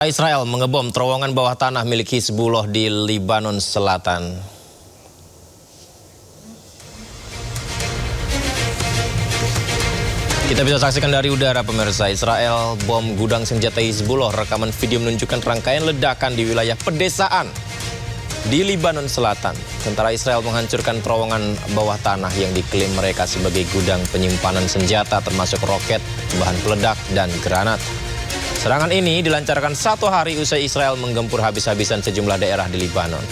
Israel mengebom terowongan bawah tanah milik Hizbullah di Lebanon Selatan. Kita bisa saksikan dari udara pemirsa. Israel bom gudang senjata Hizbullah. Rekaman video menunjukkan rangkaian ledakan di wilayah pedesaan di Lebanon Selatan. Tentara Israel menghancurkan terowongan bawah tanah yang diklaim mereka sebagai gudang penyimpanan senjata termasuk roket, bahan peledak, dan granat. Serangan ini dilancarkan satu hari usai Israel menggempur habis-habisan sejumlah daerah di Lebanon.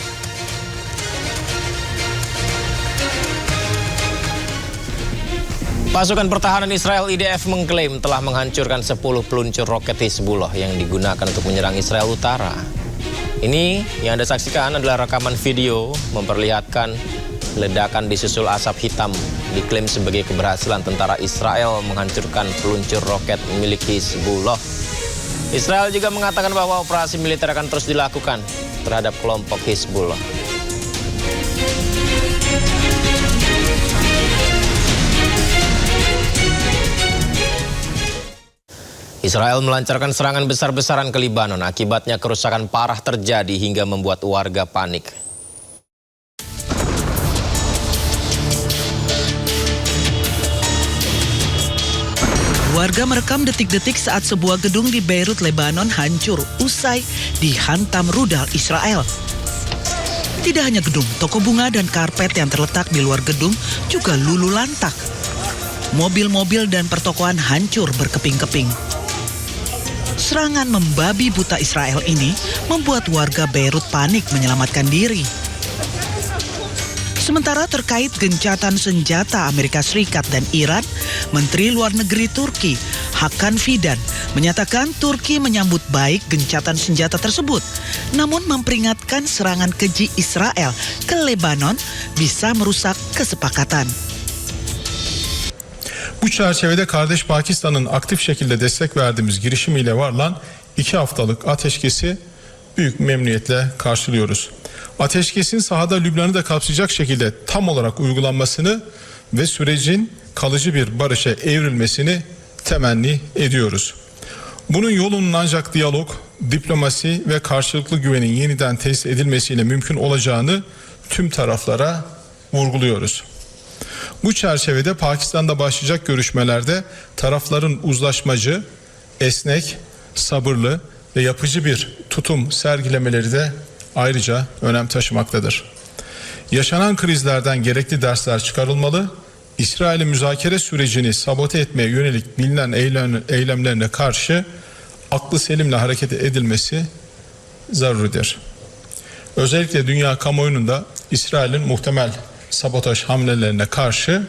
Pasukan pertahanan Israel IDF mengklaim telah menghancurkan 10 peluncur roket Hizbullah yang digunakan untuk menyerang Israel Utara. Ini yang Anda saksikan adalah rekaman video memperlihatkan ledakan disusul asap hitam. Diklaim sebagai keberhasilan tentara Israel menghancurkan peluncur roket milik Hizbullah. Israel juga mengatakan bahwa operasi militer akan terus dilakukan terhadap kelompok Hizbullah. Israel melancarkan serangan besar-besaran ke Lebanon. Akibatnya kerusakan parah terjadi hingga membuat warga panik. Warga merekam detik-detik saat sebuah gedung di Beirut, Lebanon hancur usai dihantam rudal Israel. Tidak hanya gedung, toko bunga dan karpet yang terletak di luar gedung juga luluh lantak. Mobil-mobil dan pertokoan hancur berkeping-keping. Serangan membabi buta Israel ini membuat warga Beirut panik menyelamatkan diri. Sementara terkait gencatan senjata Amerika Serikat dan Iran, Menteri Luar Negeri Turki, Hakan Fidan, menyatakan Turki menyambut baik gencatan senjata tersebut, namun memperingatkan serangan keji Israel ke Lebanon bisa merusak kesepakatan. Bu çerçevede kardeş Pakistan'ın aktif şekilde destek verdiğimiz girişimiyle varılan 2 haftalık ateşkesi büyük memnuniyetle karşılıyoruz. Ateşkesin sahada Lübnan'ı da kapsayacak şekilde tam olarak uygulanmasını ve sürecin kalıcı bir barışa evrilmesini temenni ediyoruz. Bunun yolunun ancak diyalog, diplomasi ve karşılıklı güvenin yeniden tesis edilmesiyle mümkün olacağını tüm taraflara vurguluyoruz. Bu çerçevede Pakistan'da başlayacak görüşmelerde tarafların uzlaşmacı, esnek, sabırlı ve yapıcı bir tutum sergilemeleri de ayrıca önem taşımaktadır. Yaşanan krizlerden gerekli dersler çıkarılmalı, İsrail'in müzakere sürecini sabote etmeye yönelik bilinen eylemlerine karşı aklı selimle hareket edilmesi zaruridir. Özellikle dünya kamuoyunun da İsrail'in muhtemel sabotaj hamlelerine karşı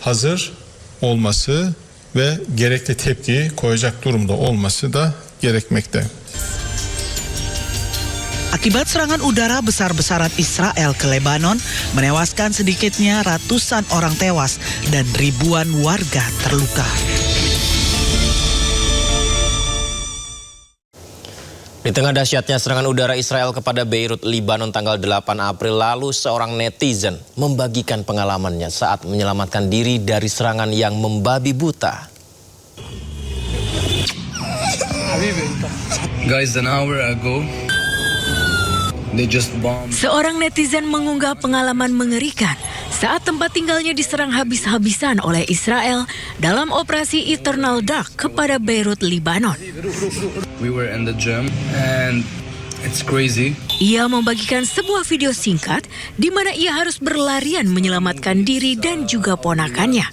hazır olması ve gerekli tepkiyi koyacak durumda olması da gerekmekte. Akibat serangan udara besar-besaran Israel ke Lebanon menewaskan sedikitnya ratusan orang tewas dan ribuan warga terluka. Di tengah dahsyatnya serangan udara Israel kepada Beirut, Lebanon tanggal 8 April lalu, seorang netizen membagikan pengalamannya saat menyelamatkan diri dari serangan yang membabi buta. Guys, an hour ago, they just bombed. Seorang netizen mengunggah pengalaman mengerikan saat tempat tinggalnya diserang habis-habisan oleh Israel dalam operasi Eternal Dark kepada Beirut, Lebanon. We were in the gym and it's crazy. Ia membagikan sebuah video singkat di mana ia harus berlarian menyelamatkan diri dan juga ponakannya.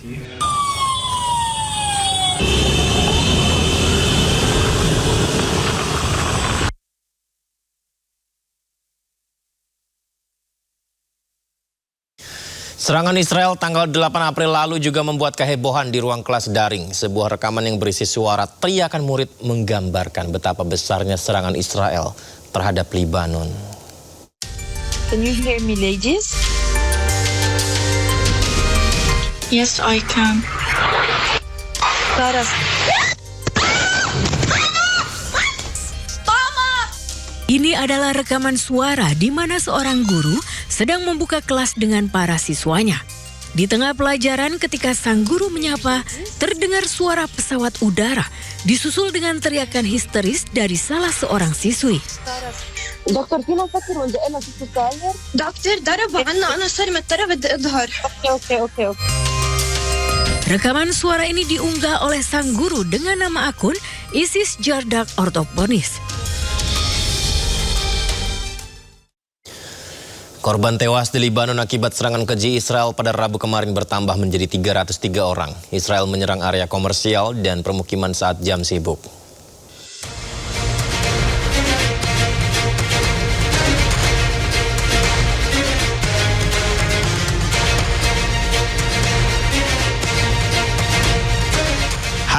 Serangan Israel tanggal 8 April lalu juga membuat kehebohan di ruang kelas daring. Sebuah rekaman yang berisi suara teriakan murid menggambarkan betapa besarnya serangan Israel terhadap Lebanon. Can you hear me, ladies? Yes, I can. Taras. Ini adalah rekaman suara di mana seorang guru sedang membuka kelas dengan para siswanya. Di tengah pelajaran ketika sang guru menyapa, terdengar suara pesawat udara disusul dengan teriakan histeris dari salah seorang siswi. دكتور فينا فاكر وانت انا كنت صغير. دكتور ضرب عنا أنا صار مضطرة بدي أظهر. اوكي. Rekaman suara ini diunggah oleh sang guru dengan nama akun Isis Jardak Ortoponis. Korban tewas di Lebanon akibat serangan keji Israel pada Rabu kemarin bertambah menjadi 303 orang. Israel menyerang area komersial dan permukiman saat jam sibuk.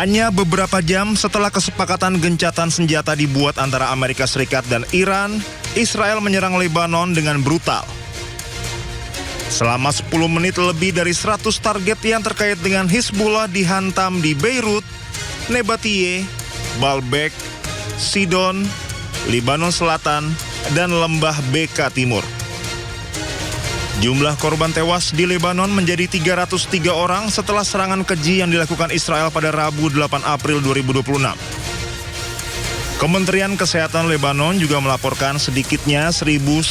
Hanya beberapa jam setelah kesepakatan gencatan senjata dibuat antara Amerika Serikat dan Iran, Israel menyerang Lebanon dengan brutal. Selama 10 menit lebih dari 100 target yang terkait dengan Hizbullah dihantam di Beirut, Nebatie, Baalbek, Sidon, Lebanon Selatan, dan Lembah Beka Timur. Jumlah korban tewas di Lebanon menjadi 303 orang setelah serangan keji yang dilakukan Israel pada Rabu 8 April 2026. Kementerian Kesehatan Lebanon juga melaporkan sedikitnya 1.150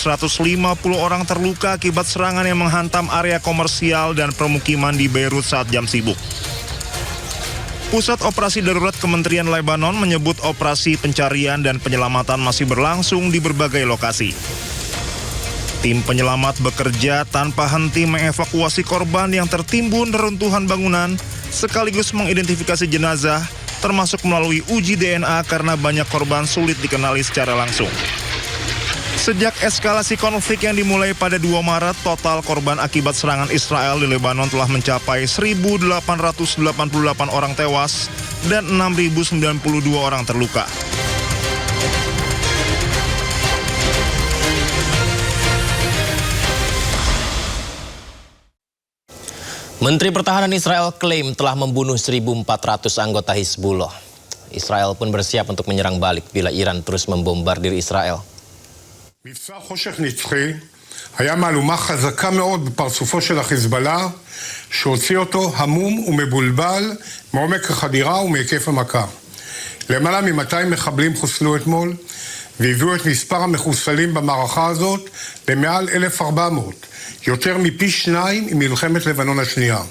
orang terluka akibat serangan yang menghantam area komersial dan permukiman di Beirut saat jam sibuk. Pusat Operasi Darurat Kementerian Lebanon menyebut operasi pencarian dan penyelamatan masih berlangsung di berbagai lokasi. Tim penyelamat bekerja tanpa henti mengevakuasi korban yang tertimbun reruntuhan bangunan, sekaligus mengidentifikasi jenazah, termasuk melalui uji DNA karena banyak korban sulit dikenali secara langsung. Sejak eskalasi konflik yang dimulai pada 2 Maret, total korban akibat serangan Israel di Lebanon telah mencapai 1.888 orang tewas dan 6.092 orang terluka. Menteri Pertahanan Israel klaim telah membunuh 1.400 anggota Hizbullah. Israel pun bersiap untuk menyerang balik bila Iran terus membombardir Israel. מבצע חושך נצחי היה מהלומה חזקה מאוד בפרצופו של החיזבאללה, שהוציא אותו המום ומבולבל מעומק החדירה ומהיקף המכה. למעלה מ-200 מחבלים חוסלו אתמול, והביאו את מספר המחוסלים במערכה הזאת למעל 1,400. יותר מפי 2 ממלחמת לבנון השנייה.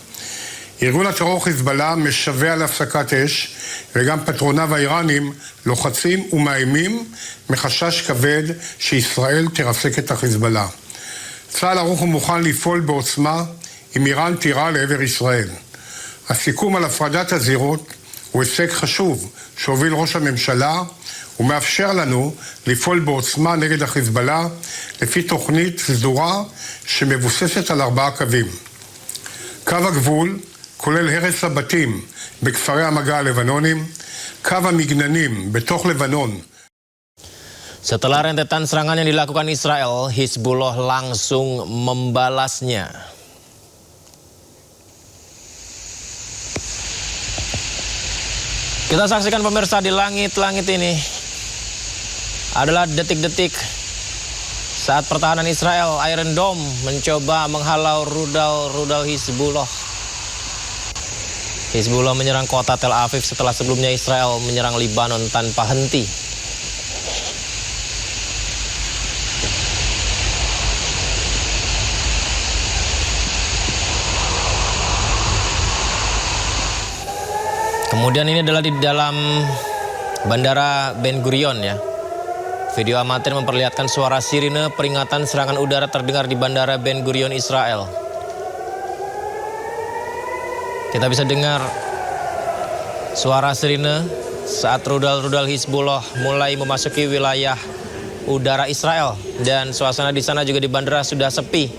ארגון הטרור חיזבאללה משווה על הפסקת אש, וגם פטרוניו האיראנים לוחצים ומאיימים מחשש כבד שישראל תרסק את החיזבאללה. צה"ל ערוך ומוכן לפעול בעוצמה אם איראן תירה לעבר ישראל. הסיכום על הפרדת הזירות הוא הישג חשוב שהוביל ראש הממשלה, ומאפשר לנו לפעול בעוצמה נגד החיזבאללה לפי תוכנית סדורה שמבוססת על 4 קווים. קו הגבול כולל הרס הבתים בכפרי המגע הלבנונים, קו המגננים בתוך לבנון. Setelah rentetan serangan yang dilakukan Israel, Hizbullah langsung membalasnya. Kita saksikan pemirsa, di langit-langit ini adalah detik-detik saat pertahanan Israel Iron Dome mencoba menghalau rudal Hizbullah. Hizbullah menyerang kota Tel Aviv setelah sebelumnya Israel menyerang Lebanon tanpa henti. Kemudian ini adalah di dalam Bandara Ben Gurion ya. Video amatir memperlihatkan suara sirine peringatan serangan udara terdengar di Bandara Ben Gurion, Israel. Kita bisa dengar suara sirine saat rudal-rudal Hizbullah mulai memasuki wilayah udara Israel. Dan suasana di sana juga di bandara sudah sepi.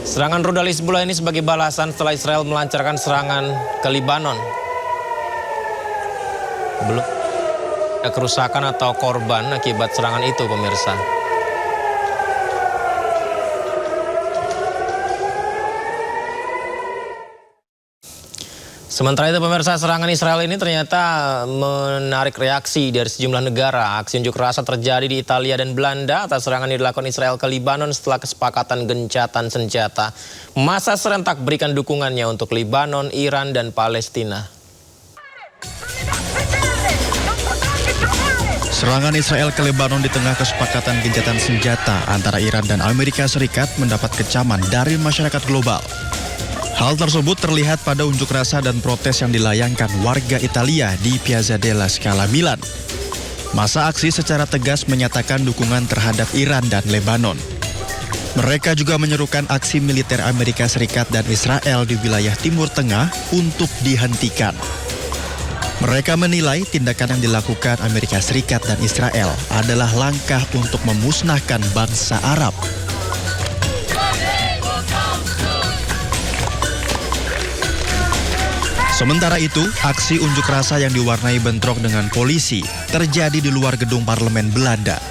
Serangan rudal Hizbullah ini sebagai balasan setelah Israel melancarkan serangan ke Lebanon. Belum ada kerusakan atau korban akibat serangan itu, pemirsa. Sementara itu pemirsa, serangan Israel ini ternyata menarik reaksi dari sejumlah negara. Aksi unjuk rasa terjadi di Italia dan Belanda atas serangan yang dilakukan Israel ke Lebanon setelah kesepakatan gencatan senjata. Massa serentak berikan dukungannya untuk Lebanon, Iran, dan Palestina. Serangan Israel ke Lebanon di tengah kesepakatan gencatan senjata antara Iran dan Amerika Serikat mendapat kecaman dari masyarakat global. Hal tersebut terlihat pada unjuk rasa dan protes yang dilayangkan warga Italia di Piazza della Scala, Milan. Massa aksi secara tegas menyatakan dukungan terhadap Iran dan Lebanon. Mereka juga menyerukan aksi militer Amerika Serikat dan Israel di wilayah Timur Tengah untuk dihentikan. Mereka menilai tindakan yang dilakukan Amerika Serikat dan Israel adalah langkah untuk memusnahkan bangsa Arab. Sementara itu, aksi unjuk rasa yang diwarnai bentrok dengan polisi terjadi di luar gedung parlemen Belanda.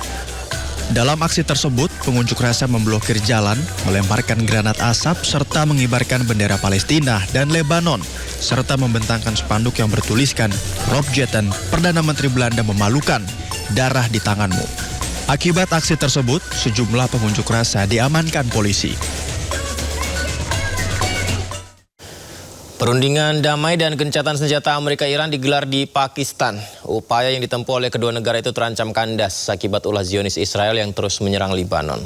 Dalam aksi tersebut, pengunjuk rasa memblokir jalan, melemparkan granat asap, serta mengibarkan bendera Palestina dan Lebanon, serta membentangkan spanduk yang bertuliskan, Rob Jetten, Perdana Menteri Belanda memalukan, darah di tanganmu. Akibat aksi tersebut, sejumlah pengunjuk rasa diamankan polisi. Perundingan damai dan gencatan senjata Amerika-Iran digelar di Pakistan. Upaya yang ditempuh oleh kedua negara itu terancam kandas akibat ulah Zionis Israel yang terus menyerang Lebanon.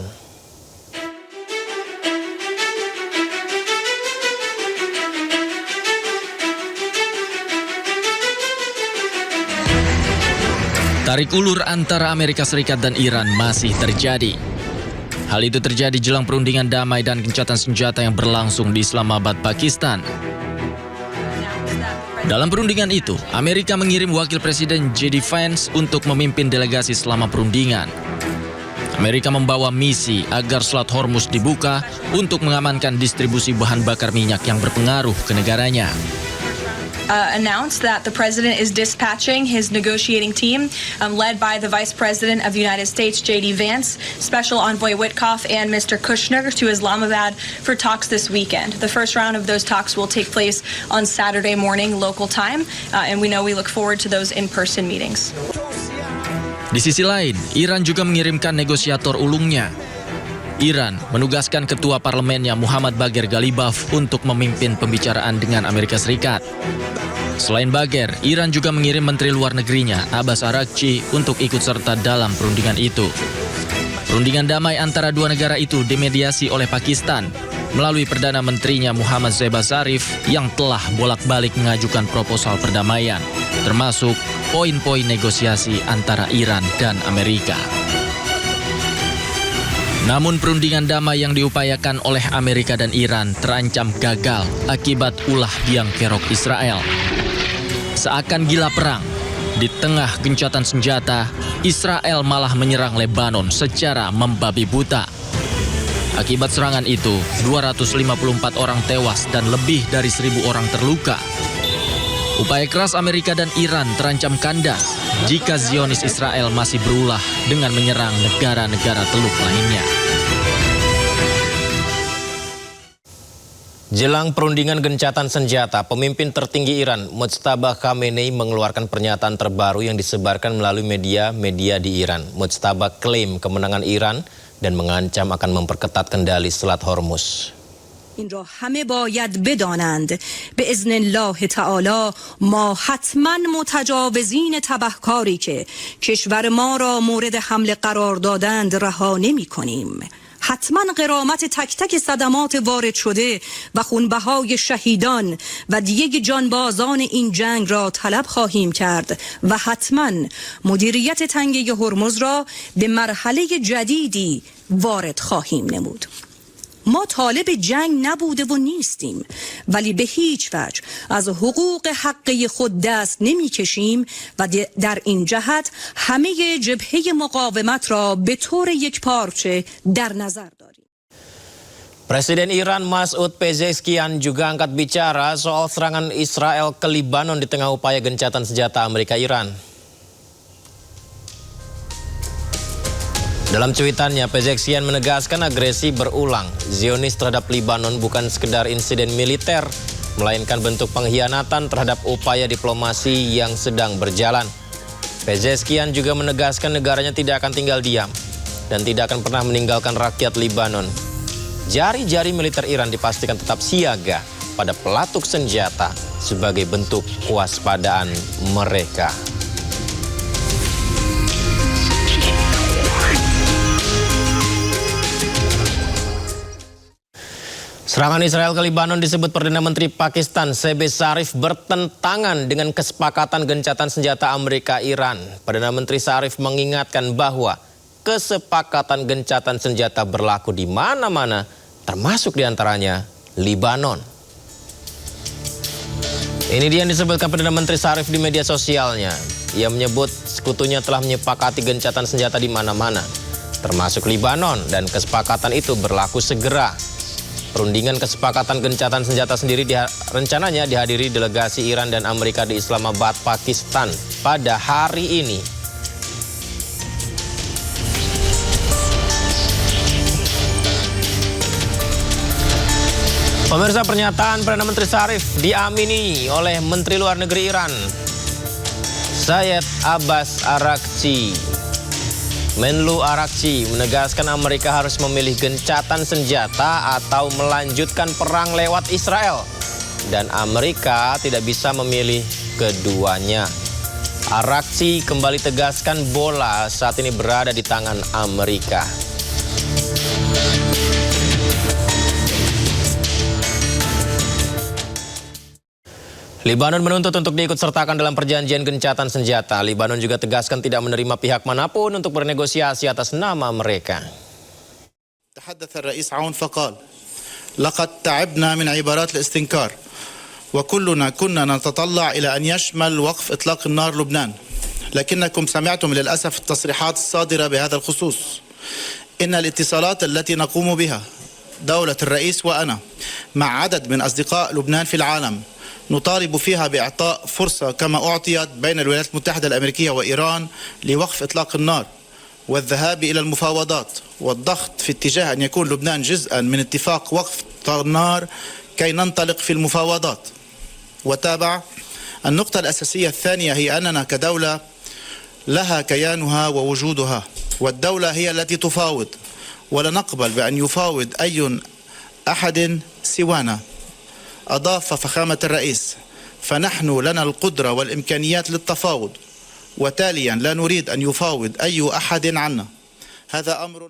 Tarik ulur antara Amerika Serikat dan Iran masih terjadi. Hal itu terjadi jelang perundingan damai dan gencatan senjata yang berlangsung di Islamabad, Pakistan. Dalam perundingan itu, Amerika mengirim wakil presiden J.D. Vance untuk memimpin delegasi selama perundingan. Amerika membawa misi agar Selat Hormuz dibuka untuk mengamankan distribusi bahan bakar minyak yang berpengaruh ke negaranya. Announced that the president is dispatching his negotiating team led by the Vice President of the United States, J.D. Vance, Special Envoy Witkoff, and Mr. Kushner to Islamabad for talks this weekend. The first round of those talks will take place on Saturday morning local time, and we look forward to those in-person meetings. Di sisi lain, Iran juga mengirimkan negosiator ulungnya. Iran menugaskan ketua parlemennya Muhammad Bagher Ghalibaf untuk memimpin pembicaraan dengan Amerika Serikat. Selain Bagher, Iran juga mengirim Menteri Luar Negerinya Abbas Araghchi untuk ikut serta dalam perundingan itu. Perundingan damai antara dua negara itu dimediasi oleh Pakistan melalui Perdana Menterinya Muhammad Shehbaz Sharif yang telah bolak-balik mengajukan proposal perdamaian, termasuk poin-poin negosiasi antara Iran dan Amerika. Namun perundingan damai yang diupayakan oleh Amerika dan Iran terancam gagal akibat ulah biang kerok Israel. Seakan gila perang, di tengah gencatan senjata, Israel malah menyerang Lebanon secara membabi buta. Akibat serangan itu, 254 orang tewas dan lebih dari 1.000 orang terluka. Upaya keras Amerika dan Iran terancam kandas jika Zionis Israel masih berulah dengan menyerang negara-negara Teluk lainnya. Jelang perundingan gencatan senjata, pemimpin tertinggi Iran, Mujtaba Khamenei mengeluarkan pernyataan terbaru yang disebarkan melalui media di Iran. Mujtaba klaim kemenangan Iran dan mengancam akan memperketat kendali Selat Hormuz. این را همه باید بدانند به اذن الله تعالی ما حتما متجاوزین تبهکاری که کشور ما را مورد حمله قرار دادند رها نمی کنیم. حتما غرامت تک تک صدمات وارد شده و خونبهای شهیدان و دیگ جانبازان این جنگ را طلب خواهیم کرد و حتما مدیریت تنگه هرمز را به مرحله جدیدی وارد خواهیم نمود. ما طالب جنگ نبوده و نیستیم، ولی به هیچ وجه از حقوق حقی خود دست نمی کشیم و در این جهت همه جبهه مقاومت را به طور یک پارچه در نظر داریم. Presiden Iran Masoud Pezeshkian juga angkat bicara soal serangan Israel ke Lebanon di tengah upaya gencatan senjata Amerika-Iran. Dalam cuitannya, Pezeshkian menegaskan agresi berulang Zionis terhadap Lebanon bukan sekedar insiden militer, melainkan bentuk pengkhianatan terhadap upaya diplomasi yang sedang berjalan. Pezeshkian juga menegaskan negaranya tidak akan tinggal diam dan tidak akan pernah meninggalkan rakyat Libanon. Jari-jari militer Iran dipastikan tetap siaga pada pelatuk senjata sebagai bentuk kewaspadaan mereka. Serangan Israel ke Libanon disebut Perdana Menteri Pakistan Shehbaz Sharif bertentangan dengan kesepakatan gencatan senjata Amerika-Iran. Perdana Menteri Sharif mengingatkan bahwa kesepakatan gencatan senjata berlaku di mana-mana, termasuk diantaranya Libanon. Ini dia yang disebutkan Perdana Menteri Sharif di media sosialnya. Ia menyebut sekutunya telah menyepakati gencatan senjata di mana-mana, termasuk Libanon, dan kesepakatan itu berlaku segera. Perundingan kesepakatan gencatan senjata sendiri rencananya dihadiri delegasi Iran dan Amerika di Islamabad, Pakistan pada hari ini. Pemirsa, pernyataan Perdana Menteri Sharif diamini oleh Menteri Luar Negeri Iran, Syed Abbas Araghchi. Menlu Araghchi menegaskan Amerika harus memilih gencatan senjata atau melanjutkan perang lewat Israel. Dan Amerika tidak bisa memilih keduanya. Araghchi kembali tegaskan bola saat ini berada di tangan Amerika. Libanon menuntut untuk diikutsertakan dalam perjanjian gencatan senjata. Libanon juga tegaskan tidak menerima pihak manapun untuk bernegosiasi atas nama mereka. تحدث الرئيس عون فقال لقد تعبنا من عبارات الاستنكار وكلنا كنا نتطلع إلى أن يشمل وقف إطلاق النار لبنان لكنكم سمعتم للأسف التصريحات الصادرة بهذا الخصوص. إن الاتصالات التي نقوم بها دولة الرئيس وأنا مع عدد من أصدقاء لبنان في العالم نطالب فيها بإعطاء فرصة كما أعطيت بين الولايات المتحدة الأمريكية وإيران لوقف إطلاق النار والذهاب إلى المفاوضات والضغط في اتجاه أن يكون لبنان جزءا من اتفاق وقف النار كي ننطلق في المفاوضات. وتابع النقطة الأساسية الثانية هي أننا كدولة لها كيانها ووجودها والدولة هي التي تفاوض ولا نقبل بأن يفاوض أي أحد سوانا. أضاف فخامة الرئيس فنحن لنا القدرة والإمكانيات للتفاوض وتاليا لا نريد أن يفاوض أي أحد عنا. هذا أمر.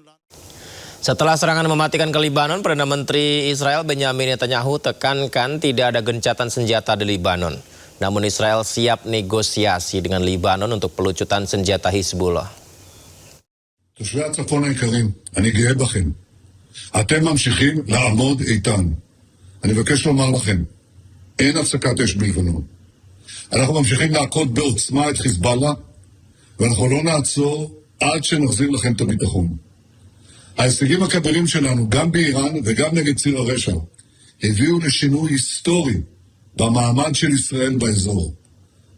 Setelah serangan mematikan ke Libanon, Perdana Menteri Israel Benyamin Netanyahu tekankan tidak ada gencatan senjata di Libanon. Namun Israel siap negosiasi dengan Libanon untuk pelucutan senjata Hizbullah. תושבי הצפון היקרים, אני גאה בכם. אתם ממשיכים לעמוד איתן. אני מבקש לומר לכם, אין הפסקת אש בלבנון. אנחנו ממשיכים להכות בעוצמה את חיזבאללה, ואנחנו לא נעצור עד שנחזיר לכם את הביטחון. ההישגים הכבירים שלנו, גם באיראן וגם נגד ציר הרשע, הביאו לשינוי היסטורי במעמד של ישראל באזור.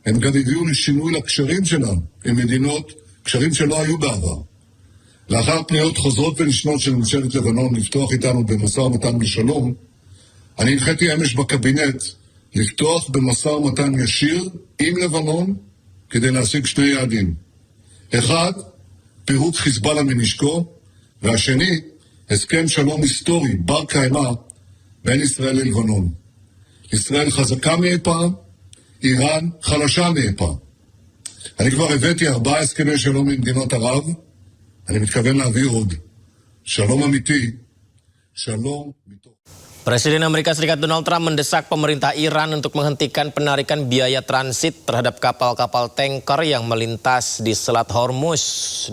הם גם הביאו לשינוי לקשרים שלנו עם מדינות, קשרים שלא היו בעבר. לאחר פניות חוזרות ונשנות של ממשלת לבנון לפתוח איתנו במשא ומתן לשלום, אני הנחיתי אמש בקבינט לפתוח במשא ומתן ישיר עם לבנון כדי להשיג שני יעדים. אחד, פירוק חיזבאללה מנשקו, והשני, הסכם שלום היסטורי בר קיימא בין ישראל ללבנון. ישראל חזקה מאי פעם, איראן חלשה מאי פעם. אני כבר הבאתי 4 הסכמי שלום עם מדינות ערב, אני מתכוון להביא עוד. שלום אמיתי, שלום מתוך... Presiden Amerika Serikat Donald Trump mendesak pemerintah Iran untuk menghentikan penarikan biaya transit terhadap kapal-kapal tanker yang melintas di Selat Hormuz.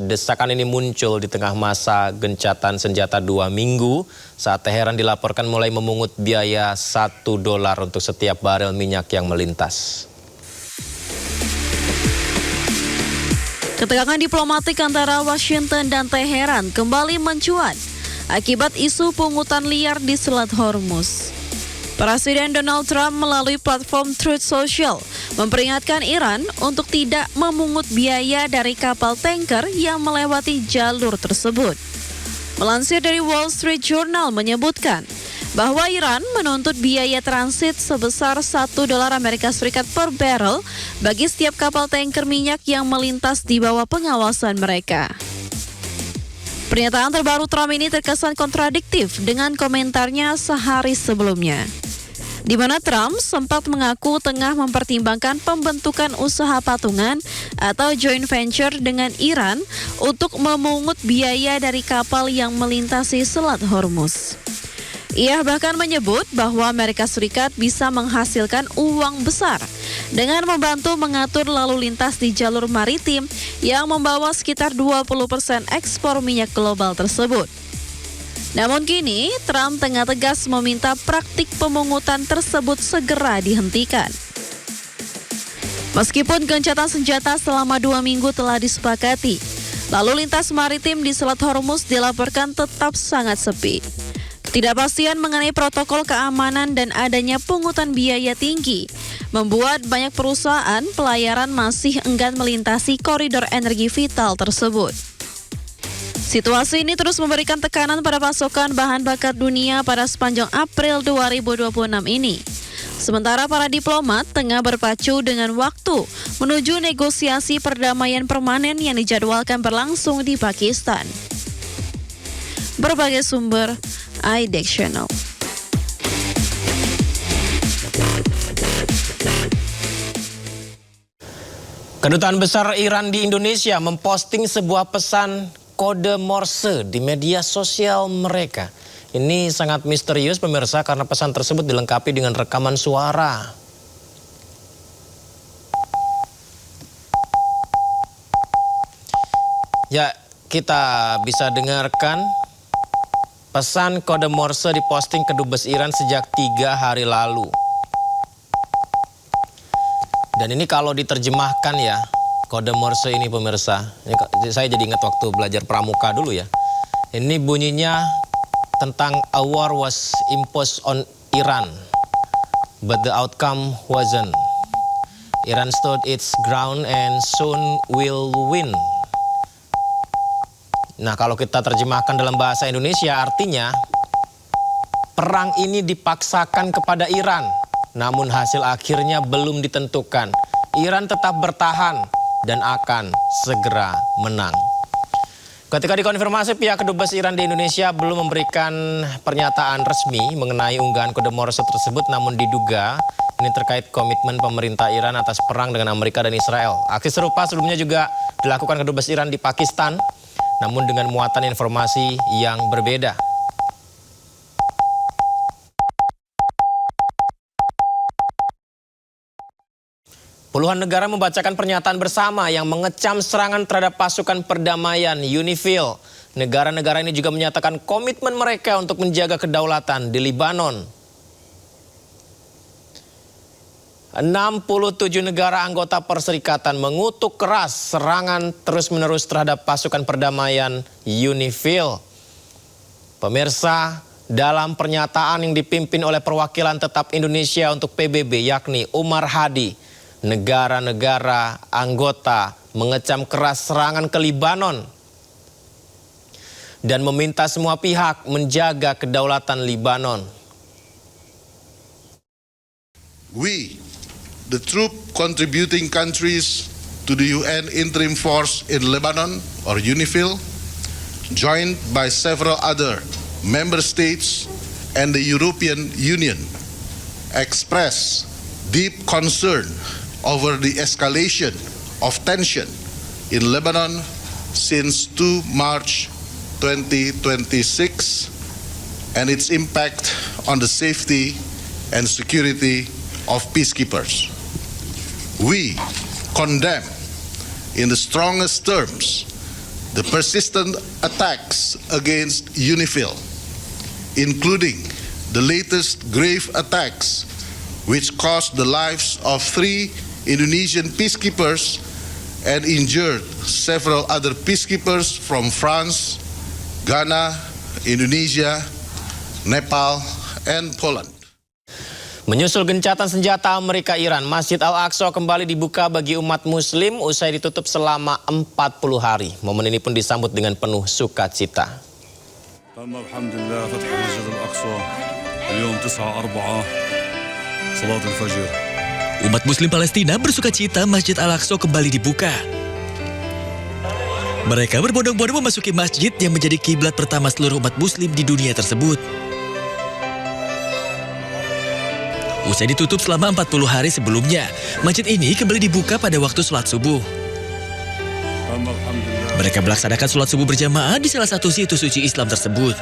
Desakan ini muncul di tengah masa gencatan senjata 2 minggu saat Teheran dilaporkan mulai memungut biaya $1 untuk setiap barel minyak yang melintas. Ketegangan diplomatik antara Washington dan Teheran kembali mencuat akibat isu pungutan liar di Selat Hormuz. Presiden Donald Trump melalui platform Truth Social memperingatkan Iran untuk tidak memungut biaya dari kapal tanker yang melewati jalur tersebut. Melansir dari Wall Street Journal menyebutkan, bahwa Iran menuntut biaya transit sebesar $1 Amerika Serikat per barrel bagi setiap kapal tanker minyak yang melintas di bawah pengawasan mereka. Pernyataan terbaru Trump ini terkesan kontradiktif dengan komentarnya sehari sebelumnya, di mana Trump sempat mengaku tengah mempertimbangkan pembentukan usaha patungan atau joint venture dengan Iran untuk memungut biaya dari kapal yang melintasi Selat Hormuz. Ia bahkan menyebut bahwa Amerika Serikat bisa menghasilkan uang besar dengan membantu mengatur lalu lintas di jalur maritim yang membawa sekitar 20% ekspor minyak global tersebut. Namun kini, Trump tengah tegas meminta praktik pemungutan tersebut segera dihentikan. Meskipun gencatan senjata selama 2 minggu telah disepakati, lalu lintas maritim di Selat Hormuz dilaporkan tetap sangat sepi. Ketidakpastian mengenai protokol keamanan dan adanya pungutan biaya tinggi membuat banyak perusahaan pelayaran masih enggan melintasi koridor energi vital tersebut. Situasi ini terus memberikan tekanan pada pasokan bahan bakar dunia pada sepanjang April 2026 ini. Sementara para diplomat tengah berpacu dengan waktu menuju negosiasi perdamaian permanen yang dijadwalkan berlangsung di Pakistan. Berbagai sumber iDex Channel. Kedutaan Besar Iran di Indonesia memposting sebuah pesan kode Morse di media sosial mereka. Ini sangat misterius pemirsa karena pesan tersebut dilengkapi dengan rekaman suara. Ya, kita bisa dengarkan pesan kode Morse diposting Kedubes Iran sejak 3 hari lalu. Dan ini kalau diterjemahkan ya, kode Morse ini pemirsa. Ini saya jadi ingat waktu belajar pramuka dulu ya. Ini bunyinya tentang a war was imposed on Iran, but the outcome wasn't. Iran stood its ground and soon will win. Nah, kalau kita terjemahkan dalam bahasa Indonesia artinya perang ini dipaksakan kepada Iran, namun hasil akhirnya belum ditentukan. Iran tetap bertahan dan akan segera menang. Ketika dikonfirmasi, pihak Kedubes Iran di Indonesia belum memberikan pernyataan resmi mengenai unggahan kode Morse tersebut, namun diduga ini terkait komitmen pemerintah Iran atas perang dengan Amerika dan Israel. Aksi serupa sebelumnya juga dilakukan Kedubes Iran di Pakistan, namun dengan muatan informasi yang berbeda. Puluhan negara membacakan pernyataan bersama yang mengecam serangan terhadap pasukan perdamaian UNIFIL. Negara-negara ini juga menyatakan komitmen mereka untuk menjaga kedaulatan di Libanon. 67 negara anggota perserikatan mengutuk keras serangan terus-menerus terhadap pasukan perdamaian UNIFIL. Pemirsa, dalam pernyataan yang dipimpin oleh perwakilan tetap Indonesia untuk PBB yakni Umar Hadi, negara-negara anggota mengecam keras serangan ke Libanon dan meminta semua pihak menjaga kedaulatan Libanon. We, the troop contributing countries to the UN Interim Force in Lebanon, or UNIFIL, joined by several other member states and the European Union, express deep concern over the escalation of tension in Lebanon since 2 March 2026 and its impact on the safety and security of peacekeepers. We condemn in the strongest terms the persistent attacks against UNIFIL, including the latest grave attacks which cost the lives of 3 Indonesian peacekeepers and injured several other peacekeepers from France, Ghana, Indonesia, Nepal, and Poland. Menyusul gencatan senjata Amerika-Iran, Masjid Al-Aqsa kembali dibuka bagi umat muslim usai ditutup selama 40 hari. Momen ini pun disambut dengan penuh sukacita. Alhamdulillah, Fath Masjid Al-Aqsa اليوم 9/4 صلاة الفجر. Umat Muslim Palestina bersukacita Masjid Al-Aqsa kembali dibuka. Mereka berbondong-bondong memasuki masjid yang menjadi kiblat pertama seluruh umat Muslim di dunia tersebut. Usai ditutup selama 40 hari sebelumnya, masjid ini kembali dibuka pada waktu sholat subuh. Mereka melaksanakan sholat subuh berjamaah di salah satu situs suci Islam tersebut.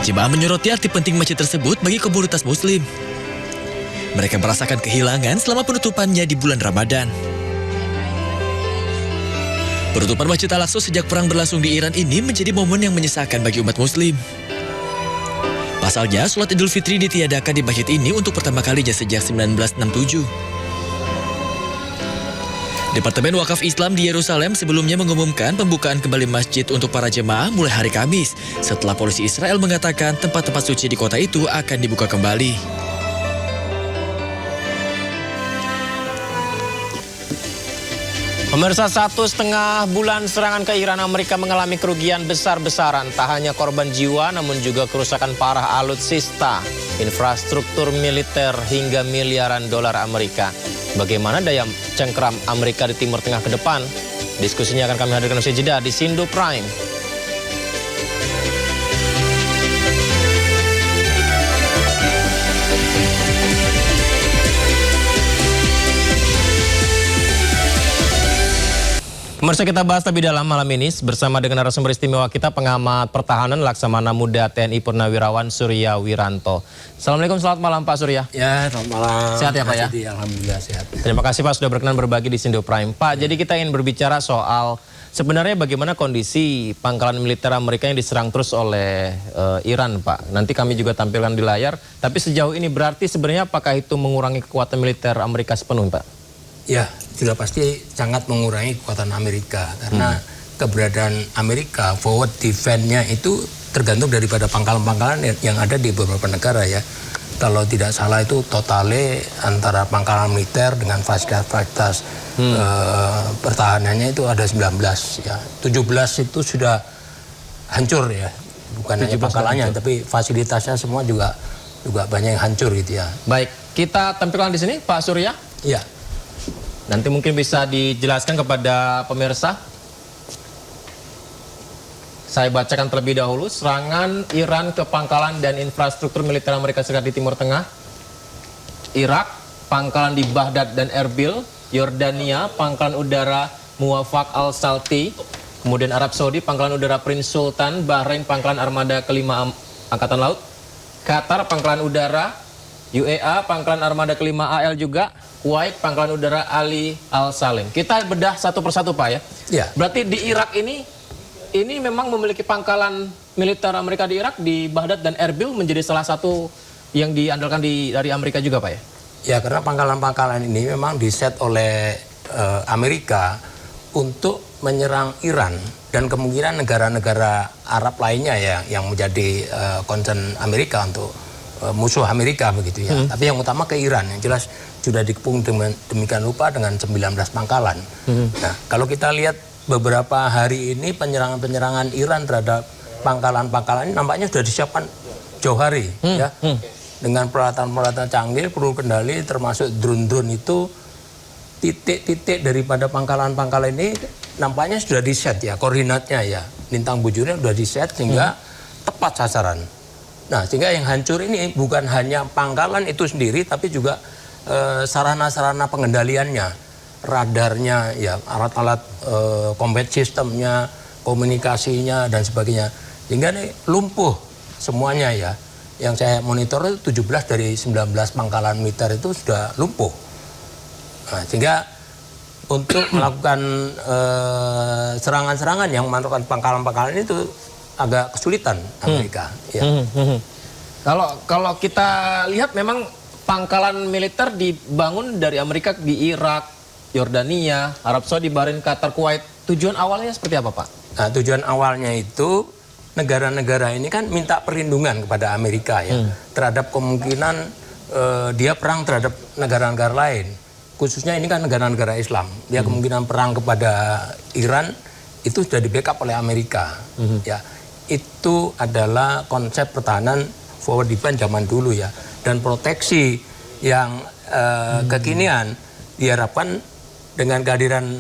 Jemaah menyoroti arti penting masjid tersebut bagi komunitas Muslim. Mereka merasakan kehilangan selama penutupannya di bulan Ramadan. Penutupan Masjid Al-Aqsa sejak perang berlangsung di Iran ini menjadi momen yang menyesalkan bagi umat Muslim. Pasalnya, sholat Idul Fitri ditiadakan di masjid ini untuk pertama kalinya sejak 1967. Departemen Wakaf Islam di Yerusalem sebelumnya mengumumkan pembukaan kembali masjid untuk para jemaah mulai hari Kamis, setelah polisi Israel mengatakan tempat-tempat suci di kota itu akan dibuka kembali. Pemirsa, 1,5 bulan serangan ke Iran, Amerika mengalami kerugian besar-besaran. Tak hanya korban jiwa, namun juga kerusakan parah alutsista, infrastruktur militer hingga miliaran dolar Amerika. Bagaimana daya cengkram Amerika di Timur Tengah ke depan? Diskusinya akan kami hadirkan usai jeda di Sindo Prime. Pemirsa, kita bahas lebih dalam malam ini bersama dengan narasumber istimewa kita, pengamat pertahanan Laksamana Muda TNI Purnawirawan Surya Wiranto. Assalamualaikum, selamat malam Pak Surya. Ya, selamat malam. Sehat ya Pak ya? Alhamdulillah sehat. Terima kasih Pak sudah berkenan berbagi di Sindo Prime. Pak, jadi kita ingin berbicara soal sebenarnya bagaimana kondisi pangkalan militer Amerika yang diserang terus oleh Iran, Pak. Nanti kami juga tampilkan di layar. Tapi sejauh ini berarti sebenarnya apakah itu mengurangi kekuatan militer Amerika sepenuhnya, Pak? Ya, sudah pasti sangat mengurangi kekuatan Amerika karena keberadaan Amerika forward defense-nya itu tergantung daripada pangkalan-pangkalan yang ada di beberapa negara ya. Kalau tidak salah itu totale antara pangkalan militer dengan fasilitas pertahanannya itu ada 19 ya. 17 itu sudah hancur ya. Bukan hanya pangkalannya tapi fasilitasnya semua juga banyak yang hancur gitu ya. Baik, kita tampilkan di sini Pak Surya. Iya. Nanti mungkin bisa dijelaskan kepada pemirsa. Saya bacakan terlebih dahulu. Serangan Iran ke pangkalan dan infrastruktur militer Amerika Serikat di Timur Tengah. Irak, pangkalan di Baghdad dan Erbil. Yordania, pangkalan udara Muwafaq al-Salti. Kemudian Arab Saudi, pangkalan udara Prince Sultan. Bahrain, pangkalan armada kelima Angkatan Laut. Qatar, pangkalan udara. UEA, pangkalan armada kelima AL juga. Kuwait, pangkalan udara Ali Al-Salim. Kita bedah satu persatu Pak ya. Ya. Berarti di Irak ini memang memiliki pangkalan militer Amerika di Irak, di Baghdad dan Erbil menjadi salah satu yang diandalkan dari Amerika juga Pak ya? Ya, karena pangkalan-pangkalan ini memang diset oleh Amerika untuk menyerang Iran dan kemungkinan negara-negara Arab lainnya ya yang menjadi concern Amerika untuk musuh Amerika begitu ya. Tapi yang utama ke Iran yang jelas sudah dikepung demikian rupa dengan 19 pangkalan. Nah, kalau kita lihat beberapa hari ini penyerangan-penyerangan Iran terhadap pangkalan-pangkalan ini nampaknya sudah disiapkan jauh hari ya. Dengan peralatan-peralatan canggih, peluru kendali termasuk drone-drone itu, titik-titik daripada pangkalan-pangkalan ini nampaknya sudah diset ya, koordinatnya ya. Lintang bujurnya sudah diset sehingga tepat sasaran. Nah, sehingga yang hancur ini bukan hanya pangkalan itu sendiri tapi juga sarana-sarana pengendaliannya, radarnya, ya, alat-alat combat systemnya, komunikasinya dan sebagainya. Sehingga ini lumpuh semuanya ya. Yang saya monitor itu 17 dari 19 pangkalan militer itu sudah lumpuh. Nah, sehingga untuk melakukan serangan-serangan yang memantulkan pangkalan-pangkalan itu agak kesulitan Amerika. Ya. Kalau kita lihat memang pangkalan militer dibangun dari Amerika di Irak, Yordania, Arab Saudi, Bahrain, Qatar, Kuwait. Tujuan awalnya seperti apa, Pak? Nah, tujuan awalnya itu negara-negara ini kan minta perlindungan kepada Amerika ya terhadap kemungkinan dia perang terhadap negara-negara lain. khususnya ini kan negara-negara Islam, ya kemungkinan perang kepada Iran itu sudah di backup oleh Amerika. Ya, itu adalah konsep pertahanan forward defense zaman dulu ya, dan proteksi yang kekinian diharapkan dengan kehadiran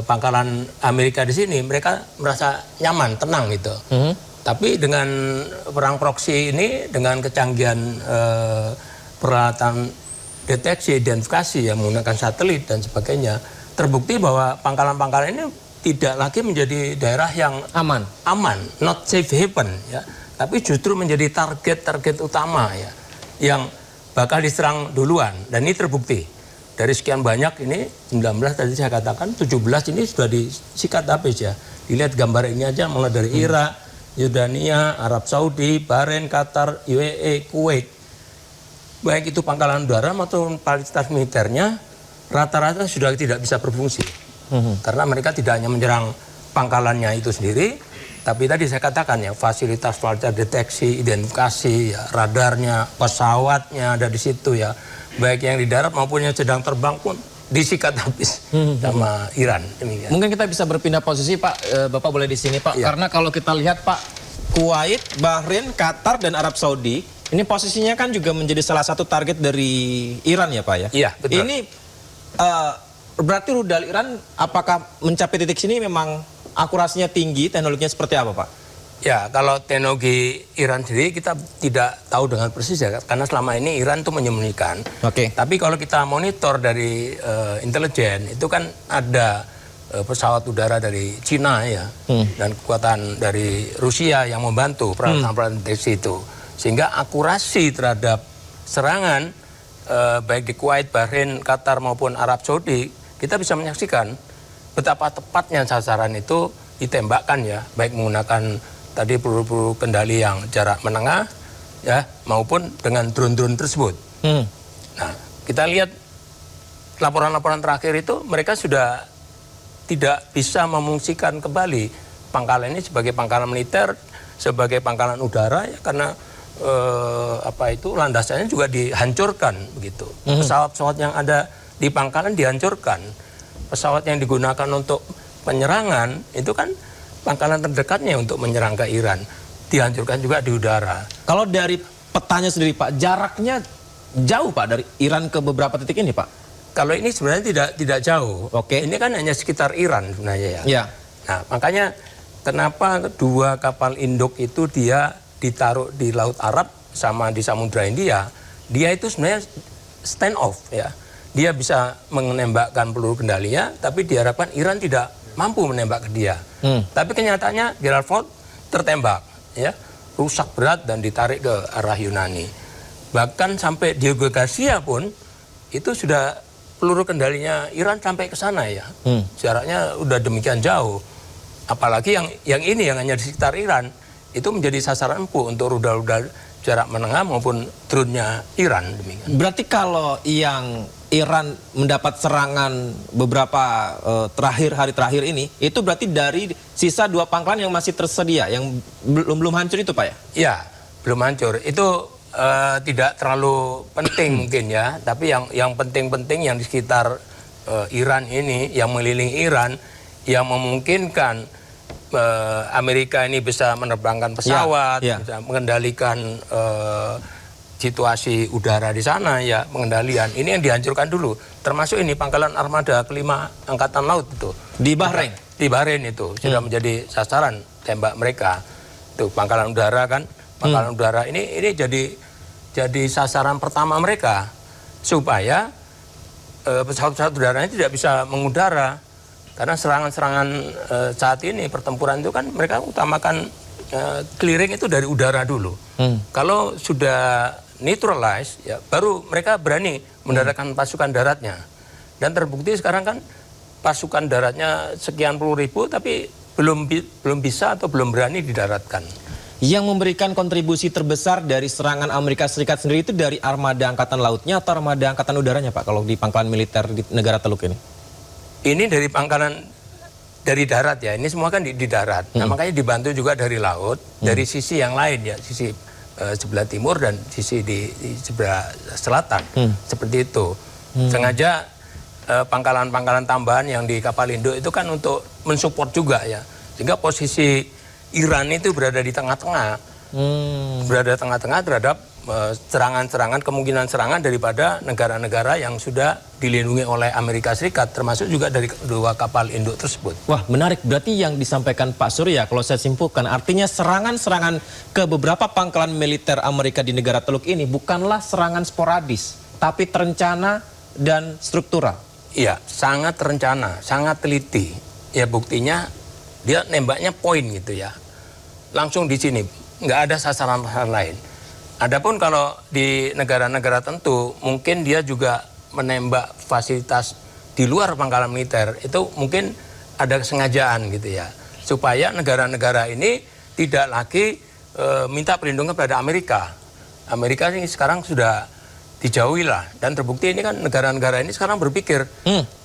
pangkalan Amerika di sini mereka merasa nyaman, tenang gitu. Tapi dengan perang proksi ini, dengan kecanggihan peralatan deteksi, identifikasi yang menggunakan satelit dan sebagainya, terbukti bahwa pangkalan-pangkalan ini tidak lagi menjadi daerah yang aman, not safe haven ya, tapi justru menjadi target-target utama ya, yang bakal diserang duluan. Dan ini terbukti dari sekian banyak ini, 19 tadi saya katakan, 17 ini sudah disikat habis ya. Dilihat gambar ini aja, mulai dari Irak, Yordania, Arab Saudi, Bahrain, Qatar, UAE, Kuwait. Baik itu pangkalan udara maupun fasilitas militernya rata-rata sudah tidak bisa berfungsi. Karena mereka tidak hanya menyerang pangkalannya itu sendiri, tapi tadi saya katakan ya, fasilitas deteksi, identifikasi, ya, radarnya, pesawatnya ada di situ ya. Baik yang di darat maupun yang sedang terbang pun disikat habis sama Iran. Demikian. Mungkin kita bisa berpindah posisi Pak, Bapak boleh di sini Pak, karena kalau kita lihat Pak, Kuwait, Bahrain, Qatar dan Arab Saudi ini posisinya kan juga menjadi salah satu target dari Iran ya Pak ya? Iya, betul. Ini berarti rudal Iran apakah mencapai titik sini memang akurasinya tinggi, teknologinya seperti apa Pak? Ya, kalau teknologi Iran sendiri kita tidak tahu dengan persis ya, karena selama ini Iran itu menyembunyikan. Tapi kalau kita monitor dari intelijen, itu kan ada pesawat udara dari Cina ya, dan kekuatan dari Rusia yang membantu peralatan-peralatan deteksi itu. Sehingga akurasi terhadap serangan baik di Kuwait, Bahrain, Qatar maupun Arab Saudi, kita bisa menyaksikan betapa tepatnya sasaran itu ditembakkan ya, baik menggunakan tadi peluru-peluru kendali yang jarak menengah ya, maupun dengan drone-drone tersebut. Nah, kita lihat laporan-laporan terakhir itu mereka sudah tidak bisa memungsikan kembali pangkalan ini sebagai pangkalan militer, sebagai pangkalan udara ya, karena landasannya juga dihancurkan begitu. Pesawat-pesawat yang ada di pangkalan dihancurkan. Pesawat yang digunakan untuk penyerangan itu kan pangkalan terdekatnya untuk menyerang ke Iran dihancurkan juga di udara. Kalau dari petanya sendiri Pak, jaraknya jauh Pak dari Iran ke beberapa titik ini Pak? Kalau ini sebenarnya tidak jauh. Ini kan hanya sekitar Iran sebenarnya ya. Nah, makanya kenapa dua kapal induk itu dia ditaruh di Laut Arab sama di Samudra India, dia itu sebenarnya stand off ya. Dia bisa menembakkan peluru kendalinya, tapi diharapkan Iran tidak mampu menembak ke dia. Tapi kenyataannya Gerald Ford tertembak ya, rusak berat dan ditarik ke arah Yunani. Bahkan sampai Diego Garcia pun itu sudah peluru kendalinya Iran sampai ke sana ya. Jaraknya udah demikian jauh. Apalagi yang ini yang hanya di sekitar Iran, itu menjadi sasaran empuk untuk rudal-rudal jarak menengah maupun drone-nya Iran. Demikian. Berarti kalau yang Iran mendapat serangan beberapa hari terakhir ini, itu berarti dari sisa 2 pangkalan yang masih tersedia, yang belum hancur itu Pak ya? Iya, belum hancur. Itu tidak terlalu penting mungkin ya, tapi yang penting-penting yang di sekitar Iran ini, yang mengelilingi Iran, yang memungkinkan Amerika ini bisa menerbangkan pesawat, bisa mengendalikan situasi udara di sana ya, pengendalian. Ini yang dihancurkan dulu. Termasuk ini pangkalan armada kelima Angkatan Laut itu. Di Bahrain? Di Bahrain itu sudah menjadi sasaran tembak mereka. Itu pangkalan udara kan, pangkalan udara ini jadi sasaran pertama mereka supaya pesawat-pesawat udaranya tidak bisa mengudara. Karena serangan-serangan saat ini, pertempuran itu kan mereka utamakan clearing itu dari udara dulu. Kalau sudah neutralize, ya baru mereka berani mendaratkan pasukan daratnya. Dan terbukti sekarang kan pasukan daratnya sekian puluh ribu, tapi belum bisa atau belum berani didaratkan. Yang memberikan kontribusi terbesar dari serangan Amerika Serikat sendiri itu dari armada angkatan lautnya atau armada angkatan udaranya Pak, kalau di pangkalan militer di negara Teluk ini? Ini dari pangkalan dari darat ya, ini semua kan di darat. Nah, makanya dibantu juga dari laut, dari sisi yang lain ya, sisi sebelah timur dan sisi di sebelah selatan. Seperti itu. Sengaja pangkalan-pangkalan tambahan yang di kapal induk itu kan untuk mensupport juga ya. Sehingga posisi Iran itu berada di tengah-tengah. Berada tengah-tengah terhadap serangan-serangan, kemungkinan serangan daripada negara-negara yang sudah dilindungi oleh Amerika Serikat, termasuk juga dari kedua kapal induk tersebut. Wah, menarik. Berarti yang disampaikan Pak Surya, kalau saya simpulkan, artinya serangan-serangan ke beberapa pangkalan militer Amerika di negara Teluk ini bukanlah serangan sporadis, tapi terencana dan struktural. Iya, sangat terencana, sangat teliti. Ya buktinya dia nembaknya poin gitu ya. Langsung di sini, nggak ada sasaran-sasaran lain. Adapun kalau di negara-negara tentu, mungkin dia juga menembak fasilitas di luar pangkalan militer, itu mungkin ada kesengajaan gitu ya. Supaya negara-negara ini tidak lagi minta perlindungan pada Amerika. Amerika ini sekarang sudah dijauhi lah, dan terbukti ini kan negara-negara ini sekarang berpikir,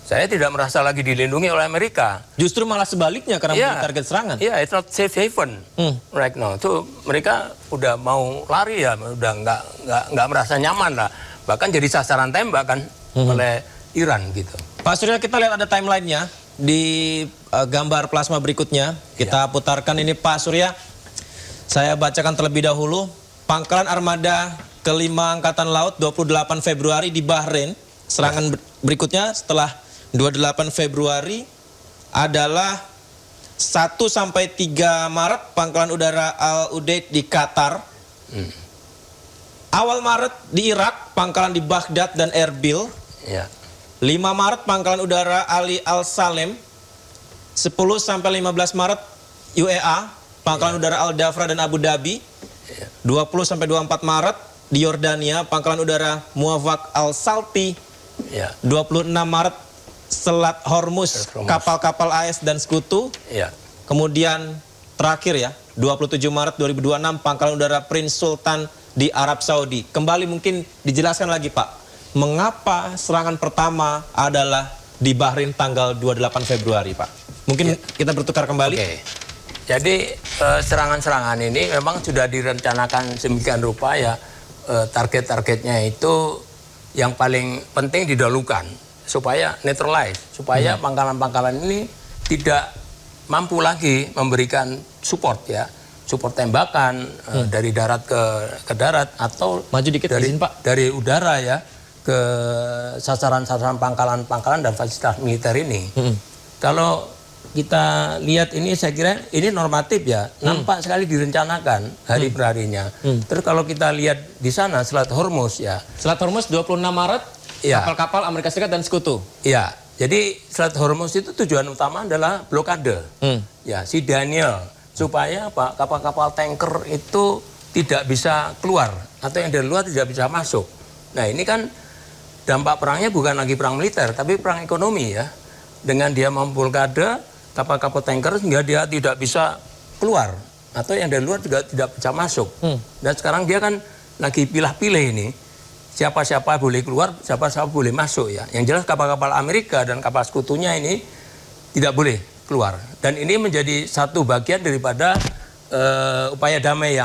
saya tidak merasa lagi dilindungi oleh Amerika. Justru malah sebaliknya karena menjadi target serangan. Iya, it's not safe haven right now. Itu mereka udah mau lari ya, udah nggak merasa nyaman lah. Bahkan jadi sasaran tembak kan oleh Iran gitu. Pak Surya, kita lihat ada timelinenya di gambar plasma berikutnya. Kita putarkan ini Pak Surya. Saya bacakan terlebih dahulu. Pangkalan Armada kelima Angkatan Laut 28 Februari di Bahrain. Serangan berikutnya setelah 28 Februari adalah 1 sampai 3 Maret Pangkalan Udara Al Udeid di Qatar. Awal Maret di Irak, pangkalan di Baghdad dan Erbil. 5 Maret Pangkalan Udara Ali Al Salem. 10 sampai 15 Maret UEA, Pangkalan Udara Al Dafra dan Abu Dhabi. 20 sampai 24 Maret di Yordania, Pangkalan Udara Muwafaq Al Salti. 26 Maret Selat Hormuz, kapal-kapal AS dan sekutu. Kemudian terakhir ya, 27 Maret 2026 Pangkalan Udara Prince Sultan di Arab Saudi. Kembali mungkin dijelaskan lagi Pak, mengapa serangan pertama adalah di Bahrain tanggal 28 Februari Pak? Mungkin kita bertukar kembali. Jadi serangan-serangan ini memang sudah direncanakan sedemikian rupa ya, target-targetnya itu yang paling penting didahulukan supaya neutralize, supaya pangkalan-pangkalan ini tidak mampu lagi memberikan support ya, support tembakan dari darat ke darat atau maju dikit dari udara ya ke sasaran-sasaran pangkalan-pangkalan dan fasilitas militer ini. Kalau kita lihat ini, saya kira ini normatif ya, nampak sekali direncanakan hari per harinya. Terus kalau kita lihat di sana Selat Hormuz ya. Selat Hormuz 26 Maret, kapal-kapal Amerika Serikat dan sekutu. Iya, jadi Selat Hormuz itu tujuan utama adalah blokade. Ya, si Daniel, supaya apa? Kapal-kapal tanker itu tidak bisa keluar atau yang dari luar tidak bisa masuk. Nah, ini kan dampak perangnya bukan lagi perang militer, tapi perang ekonomi ya. Dengan dia memblokade kapal-kapal tanker sehingga dia tidak bisa keluar atau yang dari luar juga tidak bisa masuk. Dan sekarang dia kan lagi pilah-pilih ini, siapa-siapa boleh keluar, siapa-siapa boleh masuk ya. Yang jelas kapal-kapal Amerika dan kapal sekutunya ini tidak boleh keluar. Dan ini menjadi satu bagian daripada upaya damai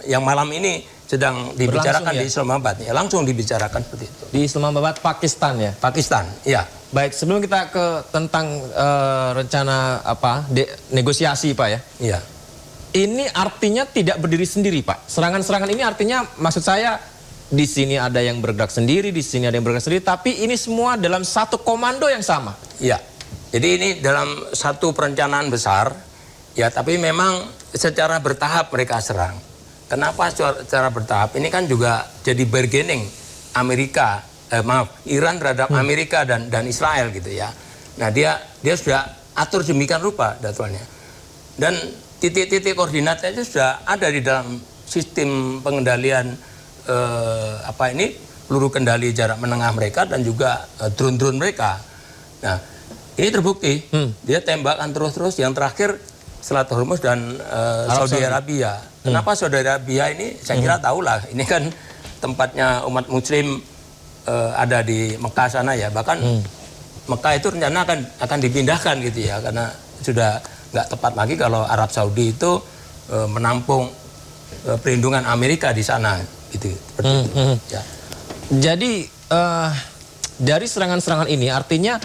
yang malam ini sedang dibicarakan di Islamabad ya, langsung dibicarakan seperti itu. Di Islamabad, Pakistan ya. Pakistan, ya. Baik, sebelum kita ke tentang rencana negosiasi Pak ya. Iya. Ini artinya tidak berdiri sendiri Pak. Serangan-serangan ini artinya, maksud saya di sini ada yang bergerak sendiri, di sini ada yang bergerak sendiri, tapi ini semua dalam satu komando yang sama. Iya. Jadi ini dalam satu perencanaan besar ya, tapi memang secara bertahap mereka serang. Kenapa secara bertahap? Ini kan juga jadi bargaining Iran terhadap Amerika dan Israel gitu ya. Nah dia sudah atur demikian rupa jadwalnya. Dan titik-titik koordinatnya itu sudah ada di dalam sistem pengendalian peluru kendali jarak menengah mereka dan juga drone-drone mereka. Nah ini terbukti dia tembakan terus-terus. Yang terakhir Selat Hormuz dan Saudi Arabia. Kenapa Saudi Arabia ini? Saya kira tahulah. Ini kan tempatnya umat Muslim ada di Mekah sana ya. Bahkan Mekah itu rencana akan dipindahkan gitu ya, karena sudah nggak tepat lagi kalau Arab Saudi itu menampung perlindungan Amerika di sana gitu. Seperti itu. Ya. Jadi dari serangan-serangan ini artinya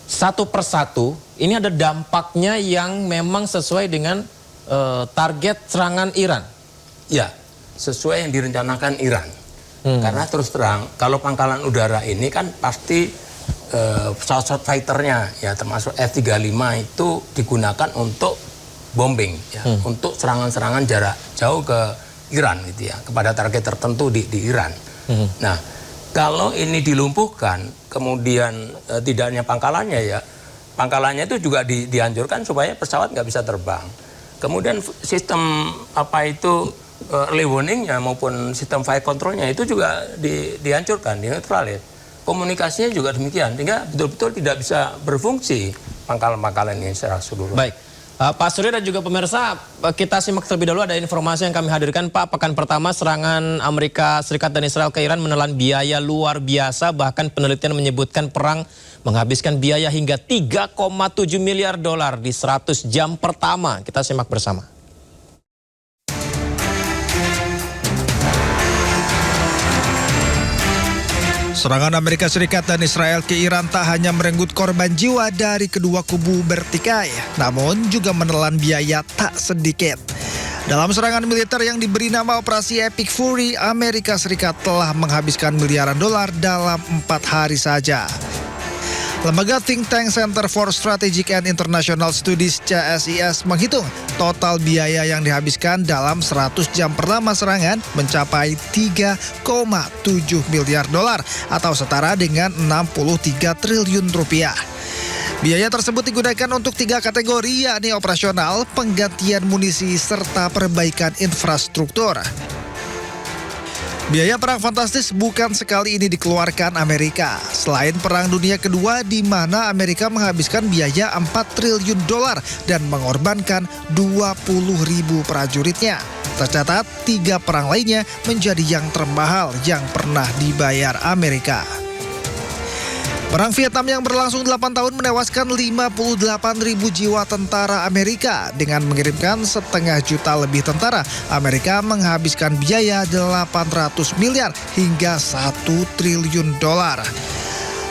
satu persatu ini ada dampaknya yang memang sesuai dengan target serangan Iran. Ya, sesuai yang direncanakan Iran. Karena terus terang, kalau pangkalan udara ini kan pasti pesawat fighternya, ya termasuk F-35 itu digunakan untuk bombing, ya, untuk serangan-serangan jarak jauh ke Iran gitu ya, kepada target tertentu di Iran. Nah, kalau ini dilumpuhkan, kemudian tidak hanya pangkalannya ya, pangkalannya itu juga dihancurkan supaya pesawat nggak bisa terbang. Kemudian sistem early warningnya maupun sistem fire controlnya itu juga dihancurkan, dinetralis. Komunikasinya juga demikian, sehingga betul-betul tidak bisa berfungsi pangkalan-pangkalan ini secara keseluruhan. Baik. Pak Surya dan juga pemirsa, kita simak terlebih dahulu ada informasi yang kami hadirkan. Pak, pekan pertama serangan Amerika Serikat dan Israel ke Iran menelan biaya luar biasa. Bahkan penelitian menyebutkan perang menghabiskan biaya hingga 3,7 miliar dolar di 100 jam pertama. Kita simak bersama. Serangan Amerika Serikat dan Israel ke Iran tak hanya merenggut korban jiwa dari kedua kubu bertikai, namun juga menelan biaya tak sedikit. Dalam serangan militer yang diberi nama Operasi Epic Fury, Amerika Serikat telah menghabiskan miliaran dolar dalam 4 hari saja. Lembaga Think Tank Center for Strategic and International Studies CSIS menghitung total biaya yang dihabiskan dalam 100 jam pertama serangan mencapai 3,7 miliar dolar atau setara dengan 63 triliun rupiah. Biaya tersebut digunakan untuk 3 kategori, yakni operasional, penggantian munisi, serta perbaikan infrastruktur. Biaya perang fantastis bukan sekali ini dikeluarkan Amerika. Selain Perang Dunia Kedua di mana Amerika menghabiskan biaya 4 triliun dolar dan mengorbankan 20.000 prajuritnya. Tercatat 3 perang lainnya menjadi yang termahal yang pernah dibayar Amerika. Perang Vietnam yang berlangsung 8 tahun menewaskan 58.000 jiwa tentara Amerika. Dengan mengirimkan 500.000 lebih tentara, Amerika menghabiskan biaya 800 miliar hingga 1 triliun dolar.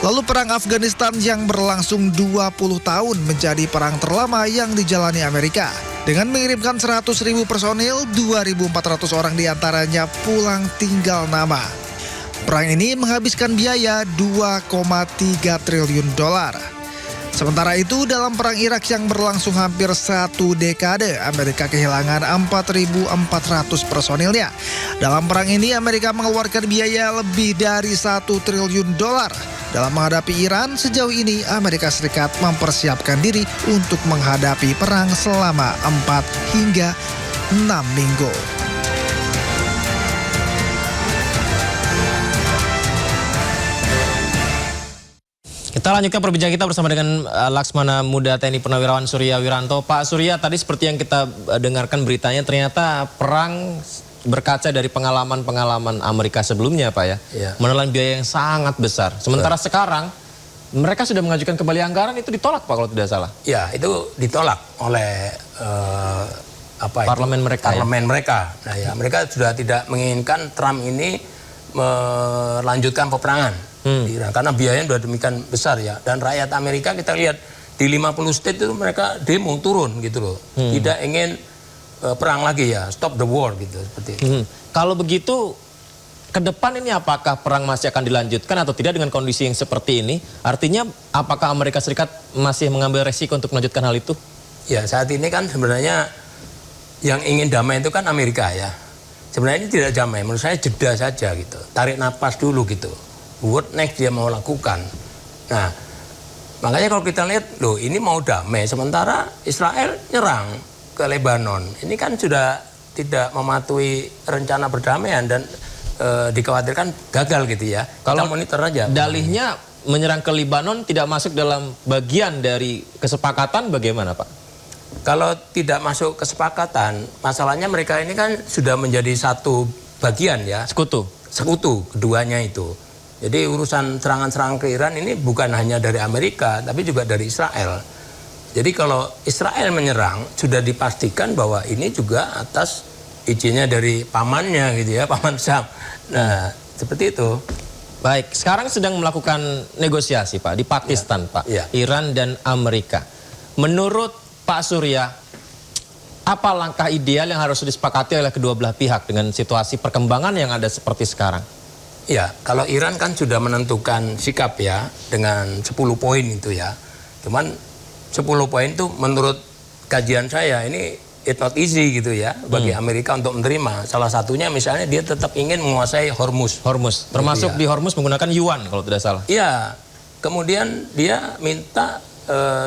Lalu Perang Afghanistan yang berlangsung 20 tahun menjadi perang terlama yang dijalani Amerika. Dengan mengirimkan 100.000 personil, 2.400 orang diantaranya pulang tinggal nama. Perang ini menghabiskan biaya 2,3 triliun dolar. Sementara itu, dalam Perang Irak yang berlangsung hampir 1 dekade, Amerika kehilangan 4.400 personilnya. Dalam perang ini, Amerika mengeluarkan biaya lebih dari 1 triliun dolar. Dalam menghadapi Iran, sejauh ini Amerika Serikat mempersiapkan diri untuk menghadapi perang selama 4 hingga 6 minggu. Kita lanjutkan perbincangan kita bersama dengan Laksmana Muda TNI Purnawirawan Surya Wiranto. Pak Surya, tadi seperti yang kita dengarkan beritanya, ternyata perang berkaca dari pengalaman-pengalaman Amerika sebelumnya, Pak ya. Menelan biaya yang sangat besar. Sementara sekarang mereka sudah mengajukan kembali anggaran, itu ditolak, Pak, kalau tidak salah. Ya, itu ditolak oleh parlemen mereka. Parlemen mereka. Nah, ya, mereka sudah tidak menginginkan Trump ini melanjutkan peperangan. Karena biayanya sudah demikian besar ya. Dan rakyat Amerika kita lihat di 50 state itu mereka demo turun gitu loh. Tidak ingin perang lagi ya, stop the war gitu seperti itu. Kalau begitu ke depan ini apakah perang masih akan dilanjutkan atau tidak dengan kondisi yang seperti ini? Artinya apakah Amerika Serikat masih mengambil resiko untuk melanjutkan hal itu? Ya, saat ini kan sebenarnya yang ingin damai itu kan Amerika ya. Sebenarnya ini tidak damai, menurut saya jeda saja gitu. Tarik napas dulu gitu. What next dia mau lakukan. Nah, makanya kalau kita lihat, loh ini mau damai, sementara Israel nyerang ke Lebanon. Ini kan sudah tidak mematuhi rencana perdamaian dan dikhawatirkan gagal gitu ya. Kalau kita monitor aja. Dalihnya menyerang ke Lebanon tidak masuk dalam bagian dari kesepakatan, bagaimana Pak? Kalau tidak masuk kesepakatan, masalahnya mereka ini kan sudah menjadi satu bagian ya. Sekutu keduanya itu. Jadi urusan serangan-serangan ke Iran ini bukan hanya dari Amerika, tapi juga dari Israel. Jadi kalau Israel menyerang, sudah dipastikan bahwa ini juga atas izinnya dari pamannya gitu ya, paman Syam. Nah, seperti itu. Baik, sekarang sedang melakukan negosiasi Pak di Pakistan Pak, Iran dan Amerika. Menurut Pak Surya, apa langkah ideal yang harus disepakati oleh kedua belah pihak dengan situasi perkembangan yang ada seperti sekarang? Ya, kalau Iran kan sudah menentukan sikap ya dengan 10 poin itu ya. Cuman 10 poin itu menurut kajian saya ini it's not easy gitu ya bagi Amerika untuk menerima. Salah satunya misalnya dia tetap ingin menguasai Hormuz. Termasuk di Hormuz menggunakan yuan kalau tidak salah. Iya. Kemudian dia minta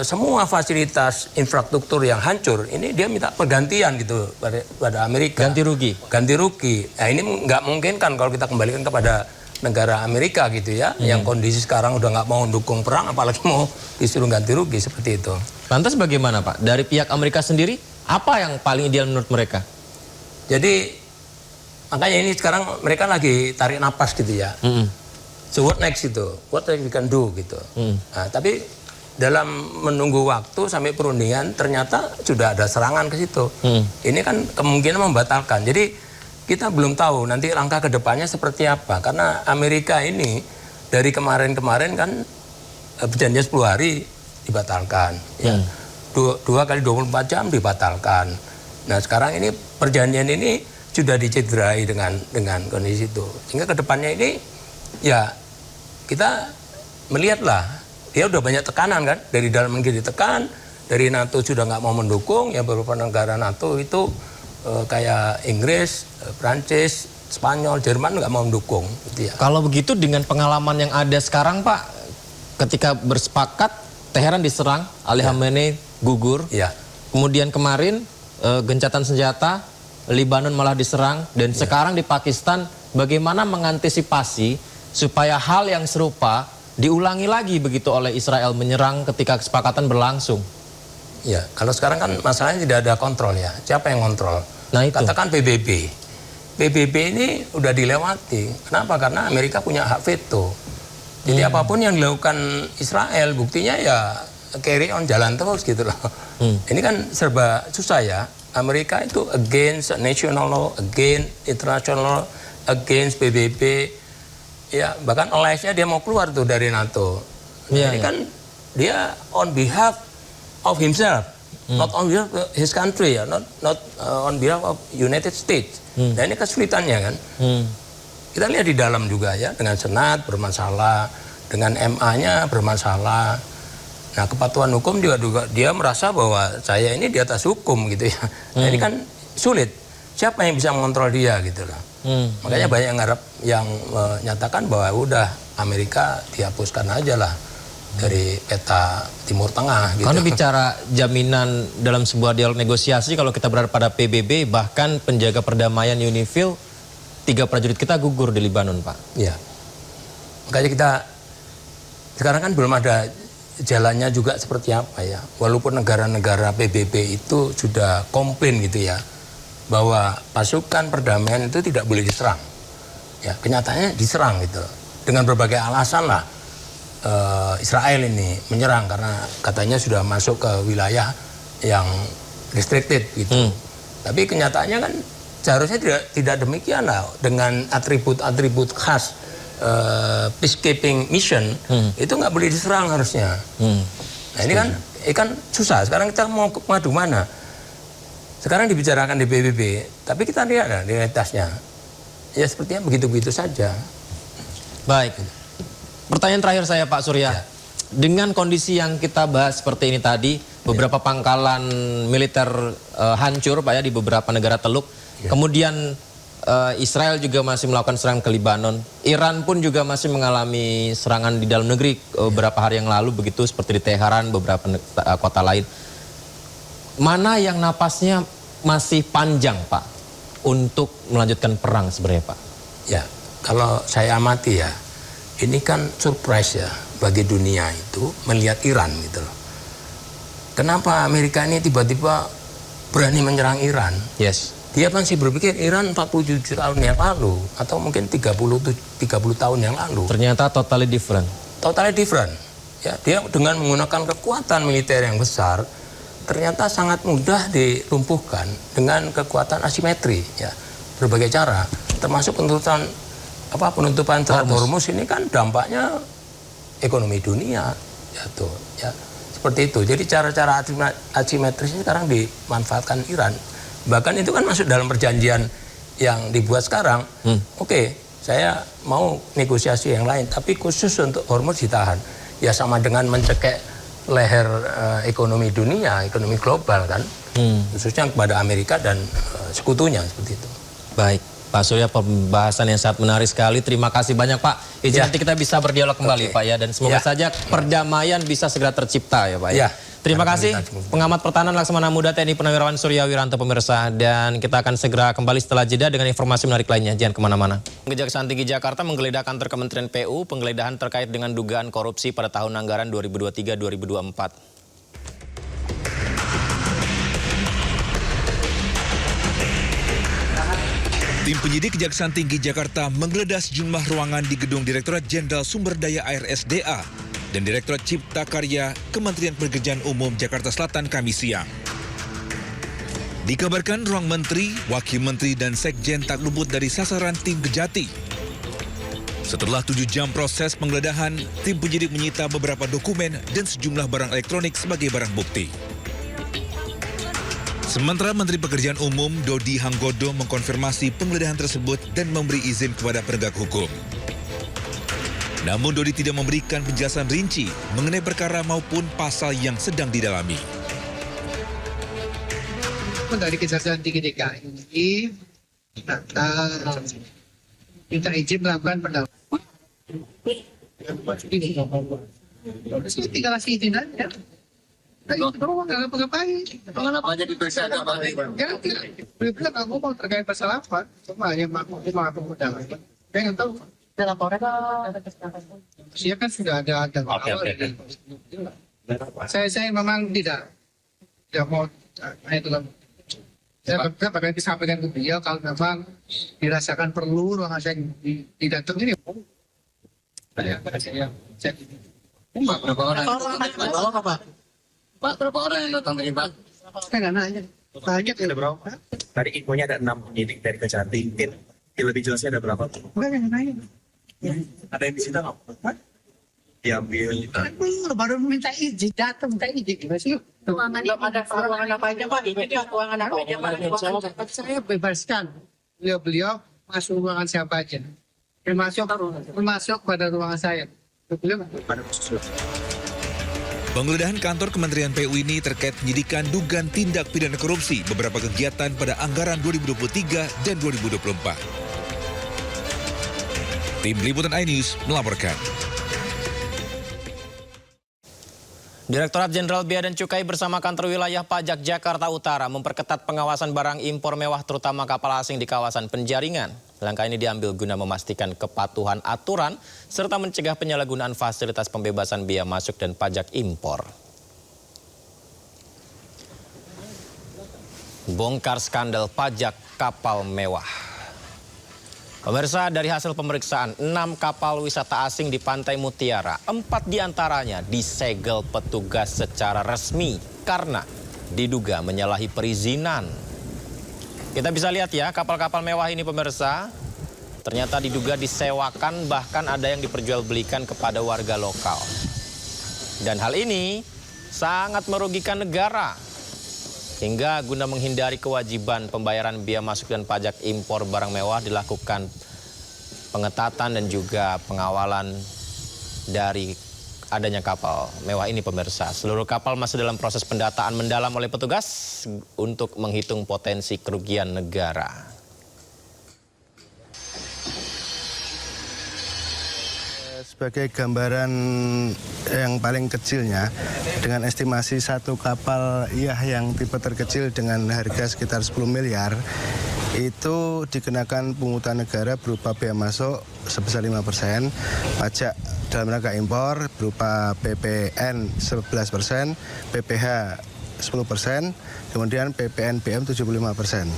semua fasilitas infrastruktur yang hancur ini dia minta pergantian gitu pada Amerika. Ganti rugi. Ganti rugi. Nah ini nggak mungkin kan kalau kita kembalikan kepada negara Amerika gitu ya, yang kondisi sekarang udah nggak mau mendukung perang, apalagi mau disuruh ganti rugi seperti itu. Lantas bagaimana Pak? Dari pihak Amerika sendiri, apa yang paling ideal menurut mereka? Jadi makanya ini sekarang mereka lagi tarik napas gitu ya. So what next itu? What we can do gitu. Nah, tapi dalam menunggu waktu sampai perundingan ternyata sudah ada serangan ke situ. Ini kan kemungkinan membatalkan. Jadi kita belum tahu nanti langkah kedepannya seperti apa. Karena Amerika ini dari kemarin-kemarin kan perjanjian 10 hari dibatalkan. Ya. 2 kali 24 jam dibatalkan. Nah sekarang ini perjanjian ini sudah dicederai dengan kondisi itu. Sehingga kedepannya ini ya kita melihatlah dia udah banyak tekanan kan, dari dalam negeri ditekan, dari NATO sudah nggak mau mendukung, ya beberapa negara NATO itu kayak Inggris, Prancis, Spanyol, Jerman nggak mau mendukung. Gitu ya. Kalau begitu dengan pengalaman yang ada sekarang Pak, ketika bersepakat Teheran diserang, Ali Khamenei gugur, kemudian kemarin gencatan senjata, Lebanon malah diserang, dan sekarang di Pakistan, bagaimana mengantisipasi supaya hal yang serupa diulangi lagi begitu oleh Israel menyerang ketika kesepakatan berlangsung? Ya, kalau sekarang kan masalahnya tidak ada kontrol ya. Siapa yang kontrol? Nah itu. Katakan PBB. PBB ini udah dilewati. Kenapa? Karena Amerika punya hak veto. Jadi apapun yang dilakukan Israel, buktinya ya carry on, jalan terus gitu loh. Ini kan serba susah ya. Amerika itu against national law, against international law, against PBB. Ya, bahkan alliance-nya dia mau keluar tuh dari NATO. Ini kan dia on behalf of himself, not on behalf of his country ya, not on behalf of United States. Nah ini kesulitannya kan. Kita lihat di dalam juga ya, dengan Senat bermasalah, dengan MA-nya bermasalah. Nah kepatuhan hukum juga dia merasa bahwa saya ini di atas hukum gitu ya. Nah ini kan sulit. Siapa yang bisa mengontrol dia gitu loh. Makanya banyak yang menyatakan bahwa udah Amerika dihapuskan aja lah dari peta Timur Tengah gitu. Kalau bicara jaminan dalam sebuah dialog negosiasi, kalau kita berada pada PBB, bahkan penjaga perdamaian UNIFIL, 3 prajurit kita gugur di Lebanon Pak. Iya. Makanya kita sekarang kan belum ada jalannya juga seperti apa ya. Walaupun negara-negara PBB itu sudah komplain gitu ya, bahwa pasukan perdamaian itu tidak boleh diserang. Ya, kenyataannya diserang gitu. Dengan berbagai alasan lah Israel ini menyerang karena katanya sudah masuk ke wilayah yang restricted gitu. Tapi kenyataannya kan seharusnya tidak demikian lah, dengan atribut-atribut khas peacekeeping mission itu nggak boleh diserang harusnya. Nah ini kan susah. Sekarang kita mau madu mana? Sekarang dibicarakan di PBB, tapi kita lihat realitasnya ya sepertinya begitu-begitu saja. Baik. Pertanyaan terakhir saya Pak Surya. Dengan kondisi yang kita bahas seperti ini tadi, beberapa pangkalan militer hancur Pak ya di beberapa negara Teluk. Kemudian Israel juga masih melakukan serangan ke Lebanon. Iran pun juga masih mengalami serangan di dalam negeri beberapa hari yang lalu begitu, seperti di Teheran, beberapa kota lain. Mana yang napasnya masih panjang Pak untuk melanjutkan perang sebenarnya Pak? Ya, kalau saya amati ya, ini kan surprise ya bagi dunia itu melihat Iran gitu loh. Kenapa Amerika ini tiba-tiba berani menyerang Iran? Yes. Dia masih berpikir Iran 47 tahun yang lalu atau mungkin 30 tahun yang lalu. Ternyata totally different. Totally different. Ya, dia dengan menggunakan kekuatan militer yang besar ternyata sangat mudah dilumpuhkan dengan kekuatan asimetri ya, berbagai cara, termasuk penutupan penutupan Selat Hormuz ini kan dampaknya ekonomi dunia, ya seperti itu. Jadi cara-cara asimetris ini sekarang dimanfaatkan Iran. Bahkan itu kan masuk dalam perjanjian yang dibuat sekarang. Oke, saya mau negosiasi yang lain, tapi khusus untuk Hormuz ditahan. Ya sama dengan mencekek leher ekonomi dunia, ekonomi global kan, khususnya kepada Amerika dan sekutunya seperti itu. Baik, Pak Surya, pembahasan yang sangat menarik sekali. Terima kasih banyak Pak. Nanti kita bisa berdialog kembali Pak ya, dan semoga saja perdamaian bisa segera tercipta ya Pak ya. Terima kasih pengamat pertahanan Laksamana Muda TNI Purnawirawan Surya Wiranto pemirsa, dan kita akan segera kembali setelah jeda dengan informasi menarik lainnya. Jangan kemana-mana. Kejaksaan Tinggi Jakarta menggeledah kantor Kementerian PU, penggeledahan terkait dengan dugaan korupsi pada tahun anggaran 2023-2024. Tim penyidik Kejaksaan Tinggi Jakarta menggeledah sejumlah ruangan di Gedung Direktorat Jenderal Sumber Daya Air SDA dan Direktorat Cipta Karya Kementerian Pekerjaan Umum Jakarta Selatan Kamis siang. Dikabarkan ruang menteri, wakil menteri, dan sekjen tak luput dari sasaran tim Kejati. Setelah 7 jam proses penggeledahan, tim penyidik menyita beberapa dokumen dan sejumlah barang elektronik sebagai barang bukti. Sementara Menteri Pekerjaan Umum Dodi Hanggodo mengkonfirmasi penggeledahan tersebut dan memberi izin kepada penegak hukum. Namun Dodi tidak memberikan penjelasan rinci mengenai perkara maupun pasal yang sedang didalami. Dari Kejaksaan Tinggi DKI ini minta izin melakukan pendalaman. Ini tinggal kasih izin aja. Nggak apa-apain. Kenapa jadi diperiksa agak banyak? Ya, tidak. Aku mau terkait pasal apa? Cuma hanya mau pendalaman. Saya nggak tahu. Laporan ya kan sudah ada. Saya memang tidak mau itu. Saya bakal disampaikan ke beliau kalau memang dirasakan perlu ruangan saya tidak terjadi. Berapa orang? Pak, berapa orang yang datang tadi, Pak? Saya nggak nanya. Banyak ya, berapa? Tadi infonya ada 6 penyidik dari Kejaksaan Tinggi. Lebih jelasnya ada berapa? Enggak, nggak nanya. Ada yang disita nggak? Diambil. Baru minta izin, datang minta izin. Gimana sih? Ruangan apa aja, Pak? Ini ruangan apa aja, Pak? Saya bebaskan. Beliau masuk ruangan siapa aja. Termasuk pada ruangan saya. Beliau pada khusus. Penggeledahan kantor Kementerian PU ini terkait penyidikan dugaan tindak pidana korupsi beberapa kegiatan pada anggaran 2023 dan 2024. Tim Liputan iNews melaporkan. Direktorat Jenderal Bea dan Cukai bersama Kantor Wilayah Pajak Jakarta Utara memperketat pengawasan barang impor mewah terutama kapal asing di kawasan penjaringan. Langkah ini diambil guna memastikan kepatuhan aturan serta mencegah penyalahgunaan fasilitas pembebasan bea masuk dan pajak impor. Bongkar skandal pajak kapal mewah. Pemirsa, dari hasil pemeriksaan 6 kapal wisata asing di Pantai Mutiara, 4 diantaranya disegel petugas secara resmi karena diduga menyalahi perizinan. Kita bisa lihat ya, kapal-kapal mewah ini pemirsa, ternyata diduga disewakan, bahkan ada yang diperjualbelikan kepada warga lokal. Dan hal ini sangat merugikan negara. Hingga guna menghindari kewajiban pembayaran bea masuk dan pajak impor barang mewah dilakukan pengetatan dan juga pengawalan dari adanya kapal mewah ini pemirsa. Seluruh kapal masih dalam proses pendataan mendalam oleh petugas untuk menghitung potensi kerugian negara. Sebagai gambaran yang paling kecilnya, dengan estimasi satu kapal yang tipe terkecil dengan harga sekitar 10 miliar, itu dikenakan pungutan negara berupa bea masuk sebesar 5%, pajak dalam rangka impor berupa PPN 11%, PPh 10%, kemudian PPNBM 75%.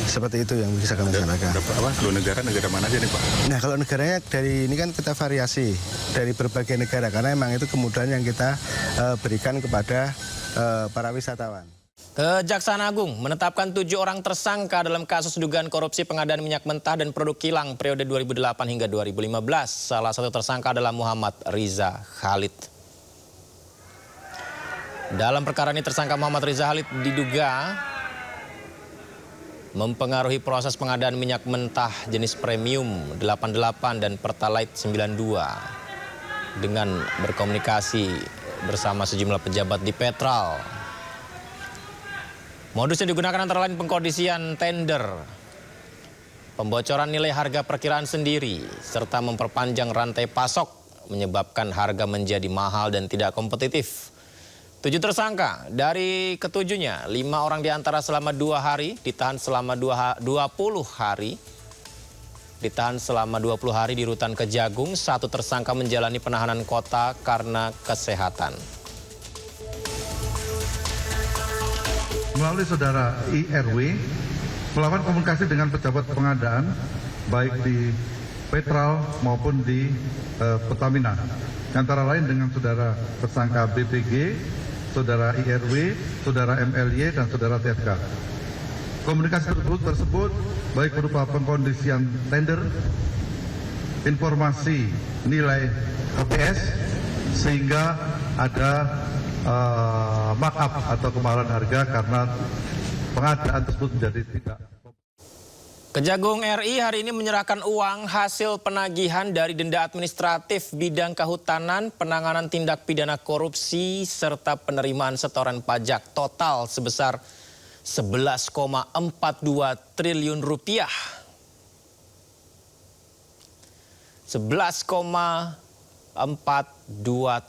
Seperti itu yang bisa kami sampaikan. Kalau negara mana aja nih Pak? Nah kalau negaranya dari ini kan kita variasi dari berbagai negara karena memang itu kemudahan yang kita berikan kepada para wisatawan. Kejaksaan Agung menetapkan 7 orang tersangka dalam kasus dugaan korupsi pengadaan minyak mentah dan produk kilang periode 2008 hingga 2015. Salah satu tersangka adalah Muhammad Riza Khalid. Dalam perkara ini tersangka Muhammad Riza Khalid diduga mempengaruhi proses pengadaan minyak mentah jenis premium 88 dan Pertalite 92 dengan berkomunikasi bersama sejumlah pejabat di Petral. Modusnya digunakan antara lain pengkondisian tender, pembocoran nilai harga perkiraan sendiri, serta memperpanjang rantai pasok menyebabkan harga menjadi mahal dan tidak kompetitif. 7 tersangka, dari ketujuhnya 5 orang diantara selama 2 hari, ditahan selama 20 hari, ditahan selama 20 hari di Rutan Kejagung. 1 tersangka menjalani penahanan kota karena kesehatan. Melalui saudara IRW melakukan komunikasi dengan pejabat pengadaan baik di Petral maupun di Pertamina, antara lain dengan saudara tersangka BPG, saudara IRW, saudara MLY dan saudara TSK. Komunikasi tersebut baik berupa pengkondisian tender, informasi nilai HPS sehingga ada markup atau kemahalan harga karena pengadaan tersebut menjadi tidak. Kejagung RI hari ini menyerahkan uang hasil penagihan dari denda administratif bidang kehutanan, penanganan tindak pidana korupsi, serta penerimaan setoran pajak total sebesar 11,42 triliun rupiah. 11,42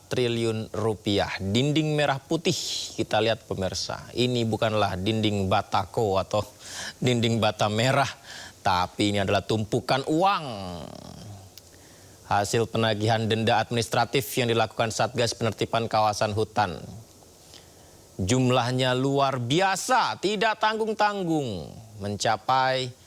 triliun rupiah. Dinding merah putih, kita lihat pemirsa. Ini bukanlah dinding batako atau dinding bata merah, tapi ini adalah tumpukan uang. Hasil penagihan denda administratif yang dilakukan Satgas Penertiban Kawasan Hutan. Jumlahnya luar biasa, tidak tanggung-tanggung, mencapai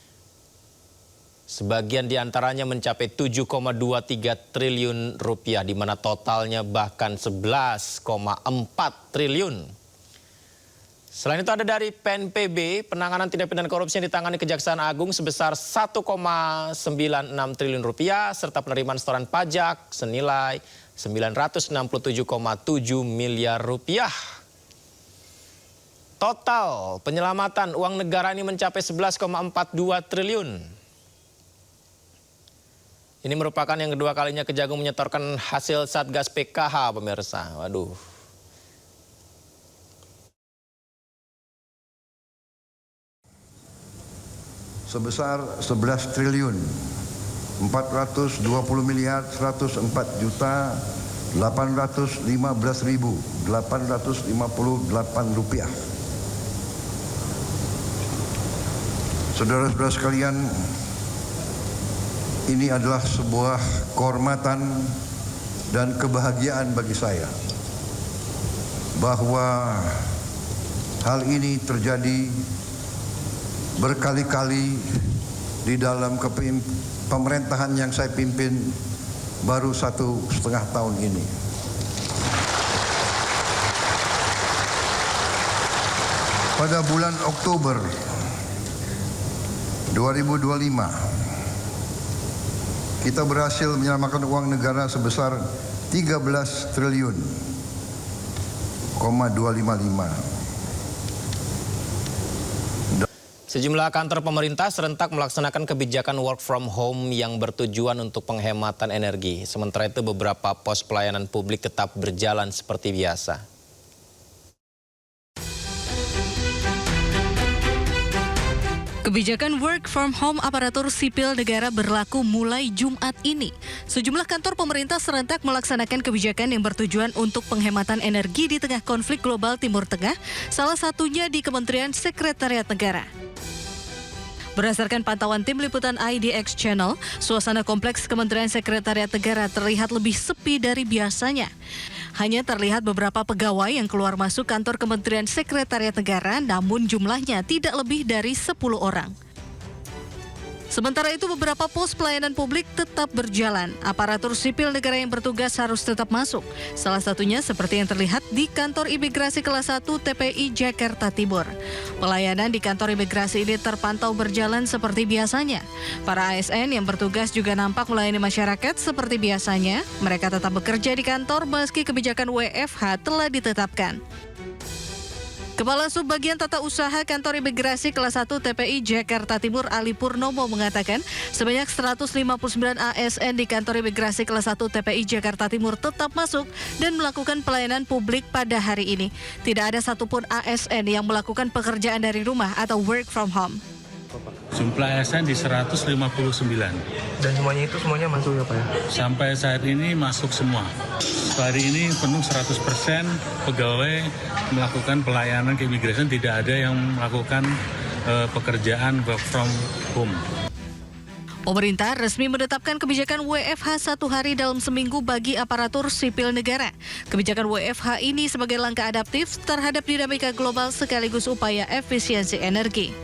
sebagian diantaranya mencapai 7,23 triliun rupiah, di mana totalnya bahkan 11,4 triliun. Selain itu ada dari PNPB, penanganan tindak pidana korupsi yang ditangani Kejaksaan Agung sebesar 1,96 triliun rupiah, serta penerimaan setoran pajak senilai 967,7 miliar rupiah. Total penyelamatan uang negara ini mencapai 11,42 triliun. Ini merupakan yang kedua kalinya Kejagung menyetorkan hasil Satgas PKH, pemirsa. Waduh. Sebesar 11 triliun 420 miliar 104 juta 815.858 rupiah. Saudara-saudara sekalian, ini adalah sebuah kehormatan dan kebahagiaan bagi saya bahwa hal ini terjadi berkali-kali di dalam pemerintahan yang saya pimpin baru 1,5 tahun ini. Pada bulan Oktober 2025 kita berhasil menyelamatkan uang negara sebesar 13 triliun, 255. Sejumlah kantor pemerintah serentak melaksanakan kebijakan work from home yang bertujuan untuk penghematan energi. Sementara itu beberapa pos pelayanan publik tetap berjalan seperti biasa. Kebijakan work from home aparatur sipil negara berlaku mulai Jumat ini. Sejumlah kantor pemerintah serentak melaksanakan kebijakan yang bertujuan untuk penghematan energi di tengah konflik global Timur Tengah, salah satunya di Kementerian Sekretariat Negara. Berdasarkan pantauan tim liputan IDX Channel, suasana kompleks Kementerian Sekretariat Negara terlihat lebih sepi dari biasanya. Hanya terlihat beberapa pegawai yang keluar masuk kantor Kementerian Sekretariat Negara, namun jumlahnya tidak lebih dari 10 orang. Sementara itu beberapa pos pelayanan publik tetap berjalan. Aparatur sipil negara yang bertugas harus tetap masuk. Salah satunya seperti yang terlihat di kantor imigrasi kelas 1 TPI Jakarta Timur. Pelayanan di kantor imigrasi ini terpantau berjalan seperti biasanya. Para ASN yang bertugas juga nampak melayani masyarakat seperti biasanya. Mereka tetap bekerja di kantor meski kebijakan WFH telah ditetapkan. Kepala Subbagian Tata Usaha Kantor Imigrasi Kelas 1 TPI Jakarta Timur Ali Purnomo mengatakan sebanyak 159 ASN di Kantor Imigrasi Kelas 1 TPI Jakarta Timur tetap masuk dan melakukan pelayanan publik pada hari ini. Tidak ada satupun ASN yang melakukan pekerjaan dari rumah atau work from home. Jumlah ASN di 159. Dan semuanya itu masuk ya Pak ya? Sampai saat ini masuk semua. Hari ini penuh 100% pegawai melakukan pelayanan keimigrasian, tidak ada yang melakukan pekerjaan work from home. Pemerintah resmi menetapkan kebijakan WFH 1 hari dalam seminggu bagi aparatur sipil negara. Kebijakan WFH ini sebagai langkah adaptif terhadap dinamika global sekaligus upaya efisiensi energi.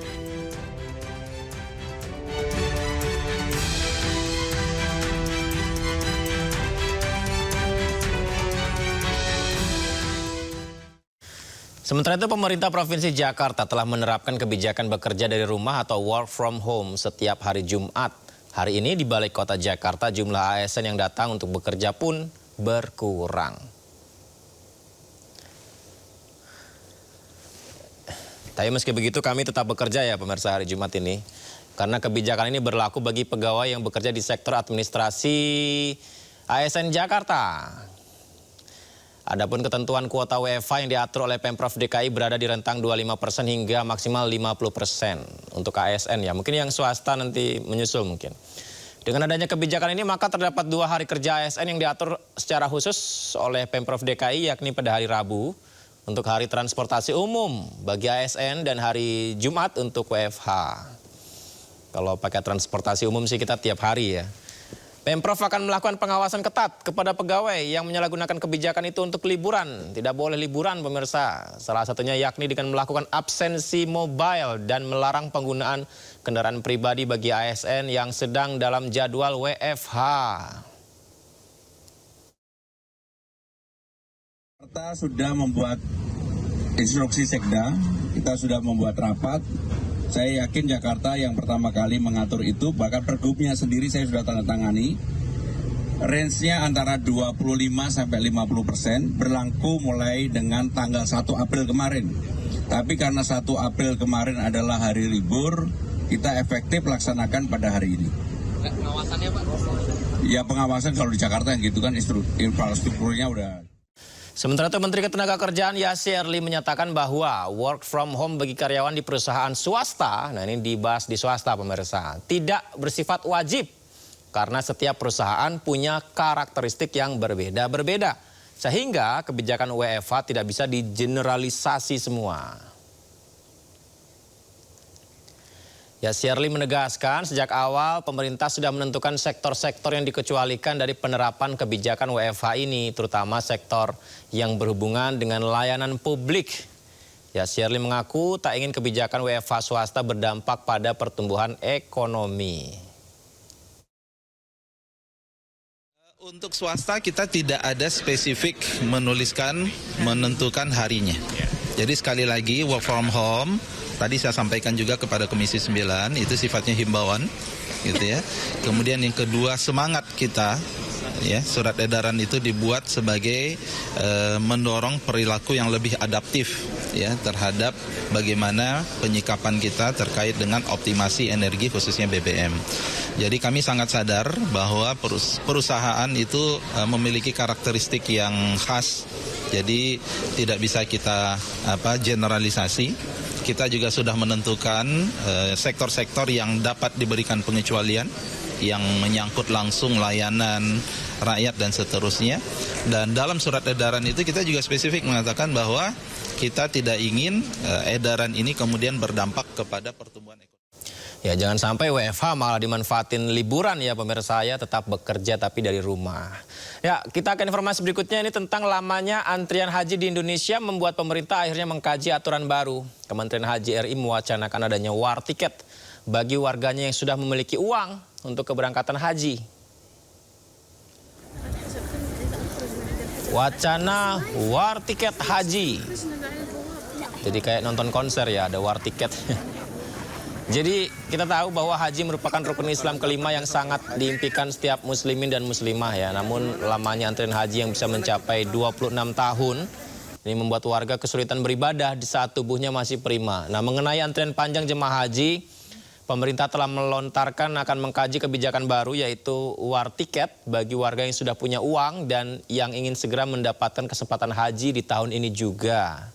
Sementara itu, pemerintah Provinsi Jakarta telah menerapkan kebijakan bekerja dari rumah atau work from home setiap hari Jumat. Hari ini di Balai Kota Jakarta, jumlah ASN yang datang untuk bekerja pun berkurang. Tapi meski begitu, kami tetap bekerja ya pemirsa hari Jumat ini. Karena kebijakan ini berlaku bagi pegawai yang bekerja di sektor administrasi ASN Jakarta. Adapun ketentuan kuota WFH yang diatur oleh Pemprov DKI berada di rentang 25% hingga maksimal 50% untuk ASN ya. Mungkin yang swasta nanti menyusul mungkin. Dengan adanya kebijakan ini maka terdapat 2 hari kerja ASN yang diatur secara khusus oleh Pemprov DKI, yakni pada hari Rabu untuk hari transportasi umum bagi ASN dan hari Jumat untuk WFH. Kalau pakai transportasi umum sih kita tiap hari ya. Pemprov akan melakukan pengawasan ketat kepada pegawai yang menyalahgunakan kebijakan itu untuk liburan. Tidak boleh liburan pemirsa. Salah satunya yakni dengan melakukan absensi mobile dan melarang penggunaan kendaraan pribadi bagi ASN yang sedang dalam jadwal WFH. Jakarta sudah membuat instruksi Sekda, kita sudah membuat rapat. Saya yakin Jakarta yang pertama kali mengatur itu, bahkan pergubnya sendiri saya sudah tanda tangani. Range-nya antara 25 sampai 50%, berlaku mulai dengan tanggal 1 April kemarin. Tapi karena 1 April kemarin adalah hari libur, kita efektif laksanakan pada hari ini. Pengawasannya Pak? Ya pengawasan kalau di Jakarta yang gitu kan infrastrukturnya udah. Sementara itu Menteri Ketenagakerjaan Yasirli menyatakan bahwa work from home bagi karyawan di perusahaan swasta, nah ini dibahas di swasta pemirsa, tidak bersifat wajib karena setiap perusahaan punya karakteristik yang berbeda-berbeda. Sehingga kebijakan WFH tidak bisa digeneralisasi semua. Yasirli menegaskan sejak awal pemerintah sudah menentukan sektor-sektor yang dikecualikan dari penerapan kebijakan WFH ini, terutama sektor yang berhubungan dengan layanan publik. Yasirli mengaku tak ingin kebijakan WFH swasta berdampak pada pertumbuhan ekonomi. Untuk swasta kita tidak ada spesifik menentukan harinya. Jadi sekali lagi work from home, tadi saya sampaikan juga kepada Komisi 9, itu sifatnya himbauan gitu ya. Kemudian yang kedua, semangat kita ya, surat edaran itu dibuat sebagai mendorong perilaku yang lebih adaptif ya terhadap bagaimana penyikapan kita terkait dengan optimasi energi khususnya BBM. Jadi kami sangat sadar bahwa perusahaan itu memiliki karakteristik yang khas. Jadi tidak bisa kita generalisasi. Kita juga sudah menentukan sektor-sektor yang dapat diberikan pengecualian yang menyangkut langsung layanan rakyat dan seterusnya. Dan dalam surat edaran itu kita juga spesifik mengatakan bahwa kita tidak ingin edaran ini kemudian berdampak kepada pertumbuhan ekonomi. Ya, jangan sampai WFH malah dimanfaatin liburan ya pemirsa, ya tetap bekerja tapi dari rumah. Ya, kita akan informasi berikutnya ini tentang lamanya antrian haji di Indonesia membuat pemerintah akhirnya mengkaji aturan baru. Kementerian Haji RI mewacanakan adanya war tiket bagi warganya yang sudah memiliki uang untuk keberangkatan haji. Wacana war tiket haji. Jadi kayak nonton konser ya, ada war tiket. Jadi kita tahu bahwa haji merupakan rukun Islam kelima yang sangat diimpikan setiap muslimin dan muslimah ya. Namun lamanya antrian haji yang bisa mencapai 26 tahun ini membuat warga kesulitan beribadah di saat tubuhnya masih prima. Nah, mengenai antrian panjang jemaah haji, pemerintah telah melontarkan akan mengkaji kebijakan baru yaitu war tiket bagi warga yang sudah punya uang dan yang ingin segera mendapatkan kesempatan haji di tahun ini juga.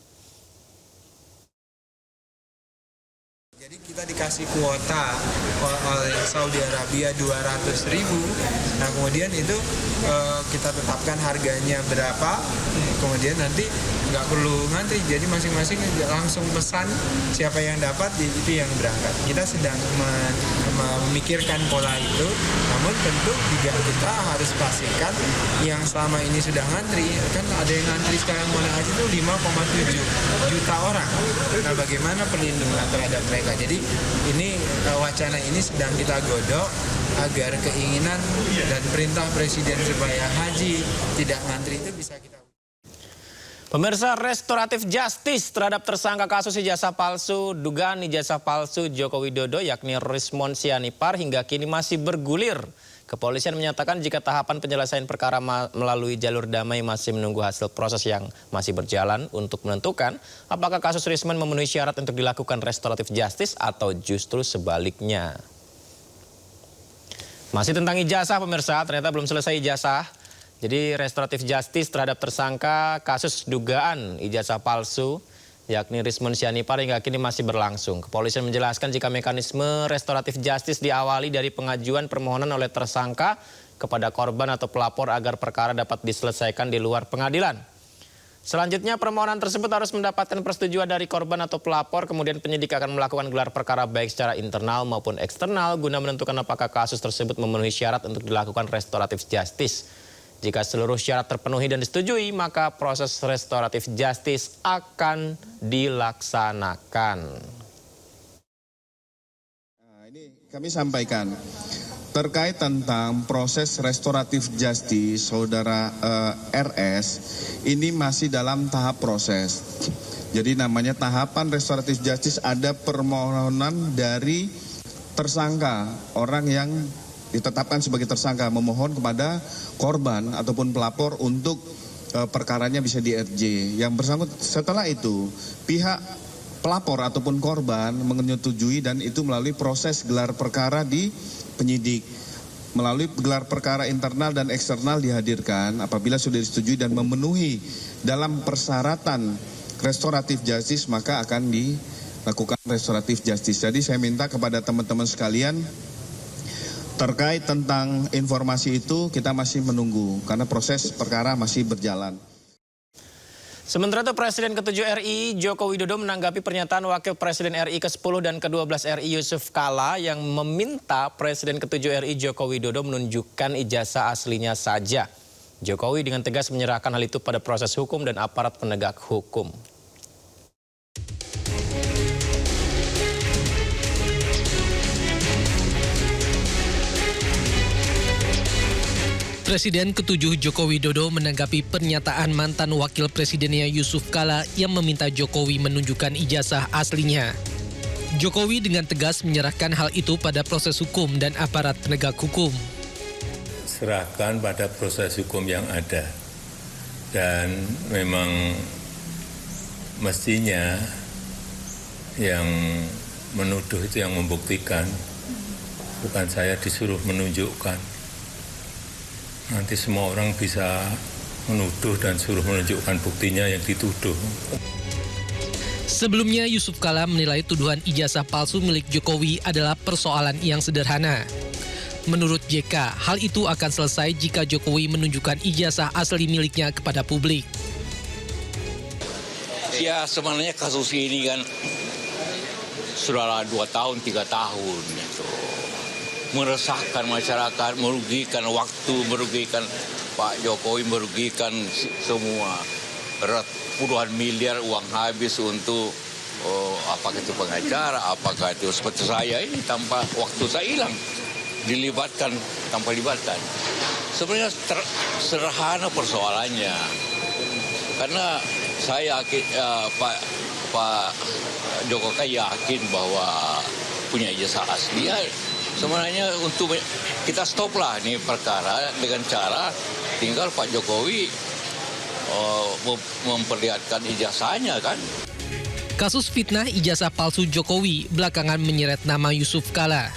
Jadi kita dikasih kuota oleh Saudi Arabia 200.000. Nah kemudian itu kita tetapkan harganya berapa. Kemudian nanti nggak perlu ngantri. Jadi masing-masing langsung pesan siapa yang dapat itu yang berangkat. Kita sedang memikirkan pola itu. Namun tentu juga kita harus pastikan yang selama ini sudah ngantri. Kan ada yang ngantri sekarang mulai haji itu 5,7 juta orang. Nah bagaimana perlindungan terhadap mereka? Jadi ini wacana ini sedang kita godok agar keinginan dan perintah Presiden supaya haji tidak ngantri itu bisa kita. Pemirsa, restoratif justice terhadap tersangka kasus ijazah palsu, dugaan ijazah palsu Joko Widodo yakni Rismon Sianipar hingga kini masih bergulir. Kepolisian menyatakan jika tahapan penyelesaian perkara melalui jalur damai masih menunggu hasil proses yang masih berjalan untuk menentukan apakah kasus Rismon memenuhi syarat untuk dilakukan restoratif justice atau justru sebaliknya. Masih tentang ijazah pemirsa, ternyata belum selesai ijazah. Jadi restoratif justice terhadap tersangka kasus dugaan ijazah palsu yakni Rismon Sianipar hingga kini masih berlangsung. Kepolisian menjelaskan jika mekanisme restoratif justice diawali dari pengajuan permohonan oleh tersangka kepada korban atau pelapor agar perkara dapat diselesaikan di luar pengadilan. Selanjutnya permohonan tersebut harus mendapatkan persetujuan dari korban atau pelapor, kemudian penyidik akan melakukan gelar perkara baik secara internal maupun eksternal guna menentukan apakah kasus tersebut memenuhi syarat untuk dilakukan restoratif justice. Jika seluruh syarat terpenuhi dan disetujui, maka proses restoratif justice akan dilaksanakan. Nah, ini kami sampaikan terkait tentang proses restoratif justice saudara RS ini masih dalam tahap proses. Jadi namanya tahapan restoratif justice ada permohonan dari tersangka, orang yang ditetapkan sebagai tersangka memohon kepada korban ataupun pelapor untuk perkaranya bisa di RJ. Yang bersangkutan setelah itu pihak pelapor ataupun korban menyetujui dan itu melalui proses gelar perkara di penyidik. Melalui gelar perkara internal dan eksternal dihadirkan apabila sudah disetujui dan memenuhi dalam persyaratan restoratif justice maka akan dilakukan restoratif justice. Jadi saya minta kepada teman-teman sekalian terkait tentang informasi itu kita masih menunggu karena proses perkara masih berjalan. Sementara itu Presiden ke-7 RI Joko Widodo menanggapi pernyataan Wakil Presiden RI ke-10 dan ke-12 RI Yusuf Kala yang meminta Presiden ke-7 RI Joko Widodo menunjukkan ijazah aslinya saja. Jokowi dengan tegas menyerahkan hal itu pada proses hukum dan aparat penegak hukum. Presiden ke-7 Joko Widodo menanggapi pernyataan mantan wakil presidennya Yusuf Kala yang meminta Jokowi menunjukkan ijazah aslinya. Jokowi dengan tegas menyerahkan hal itu pada proses hukum dan aparat penegak hukum. Serahkan pada proses hukum yang ada. Dan memang mestinya yang menuduh itu yang membuktikan, bukan saya disuruh menunjukkan. Nanti semua orang bisa menuduh dan suruh menunjukkan buktinya yang dituduh. Sebelumnya Yusuf Kala menilai tuduhan ijazah palsu milik Jokowi adalah persoalan yang sederhana. Menurut JK, hal itu akan selesai jika Jokowi menunjukkan ijazah asli miliknya kepada publik. Ya sebenarnya kasus ini kan sudah 2 tahun, 3 tahun gitu. Meresahkan masyarakat, merugikan waktu, merugikan Pak Jokowi, merugikan semua. Puluhan miliar uang habis untuk apakah itu pengacara, apakah itu seperti saya ini tanpa waktu saya hilang, dilibatkan tanpa libatkan. Sebenarnya sederhana persoalannya, karena saya Pak Jokowi yakin bahwa punya ijazah asli. Ya, sebenarnya untuk kita stoplah nih perkara dengan cara tinggal Pak Jokowi memperlihatkan ijazahnya kan. Kasus fitnah ijazah palsu Jokowi belakangan menyeret nama Yusuf Kala.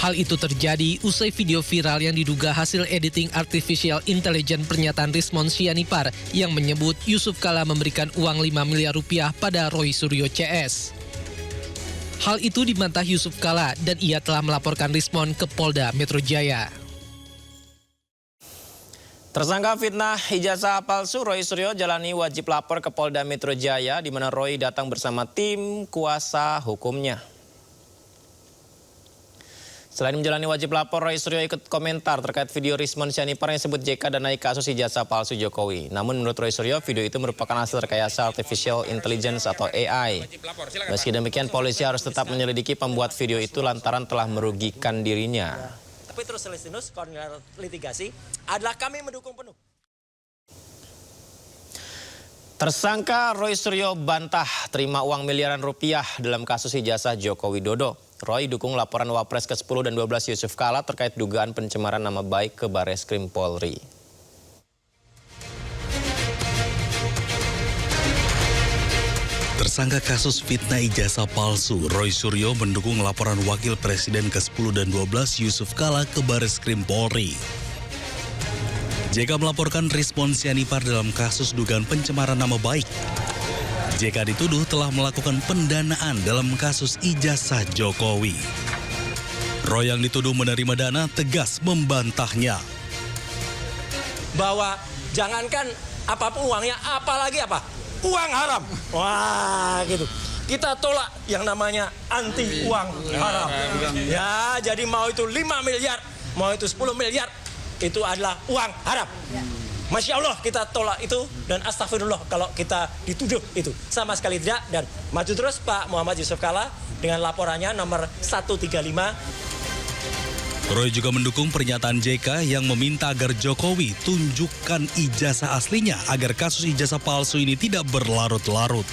Hal itu terjadi usai video viral yang diduga hasil editing artificial intelligence pernyataan Rismond Sianipar yang menyebut Yusuf Kala memberikan uang 5 miliar rupiah pada Roy Suryo CS. Hal itu dibantah Yusuf Kala dan ia telah melaporkan Rismond ke Polda Metro Jaya. Tersangka fitnah ijazah palsu Roy Suryo jalani wajib lapor ke Polda Metro Jaya, di mana Roy datang bersama tim kuasa hukumnya. Selain menjalani wajib lapor, Roy Suryo ikut komentar terkait video Rismond Sianipar yang sebut JK dan naik kasus ijazah palsu Jokowi. Namun menurut Roy Suryo, video itu merupakan hasil rekayasa artificial intelligence atau AI. Meski demikian, polisi harus tetap menyelidiki pembuat video itu lantaran telah merugikan dirinya. Tapi terus koordinator litigasi adalah kami mendukung penuh. Tersangka Roy Suryo bantah terima uang miliaran rupiah dalam kasus ijazah Joko Widodo. Roy dukung laporan Wapres ke-10 dan 12 Yusuf Kala terkait dugaan pencemaran nama baik ke Bareskrim Polri. Tersangka kasus fitnah ijazah palsu, Roy Suryo mendukung laporan Wakil Presiden ke-10 dan 12 Yusuf Kala ke Bareskrim Polri. JK melaporkan Rismond Sianipar dalam kasus dugaan pencemaran nama baik. JK dituduh telah melakukan pendanaan dalam kasus ijazah Jokowi. Roy yang dituduh menerima dana tegas membantahnya. Bahwa jangankan apapun uangnya, apalagi apa? Uang haram. Wah, gitu. Kita tolak yang namanya anti uang haram. Ya, jadi mau itu 5 miliar, mau itu 10 miliar, itu adalah uang haram. Masya Allah kita tolak itu dan astagfirullah kalau kita dituduh itu. Sama sekali tidak, dan maju terus Pak Muhammad Yusuf Kala dengan laporannya nomor 135. Roy juga mendukung pernyataan JK yang meminta agar Jokowi tunjukkan ijazah aslinya agar kasus ijazah palsu ini tidak berlarut-larut.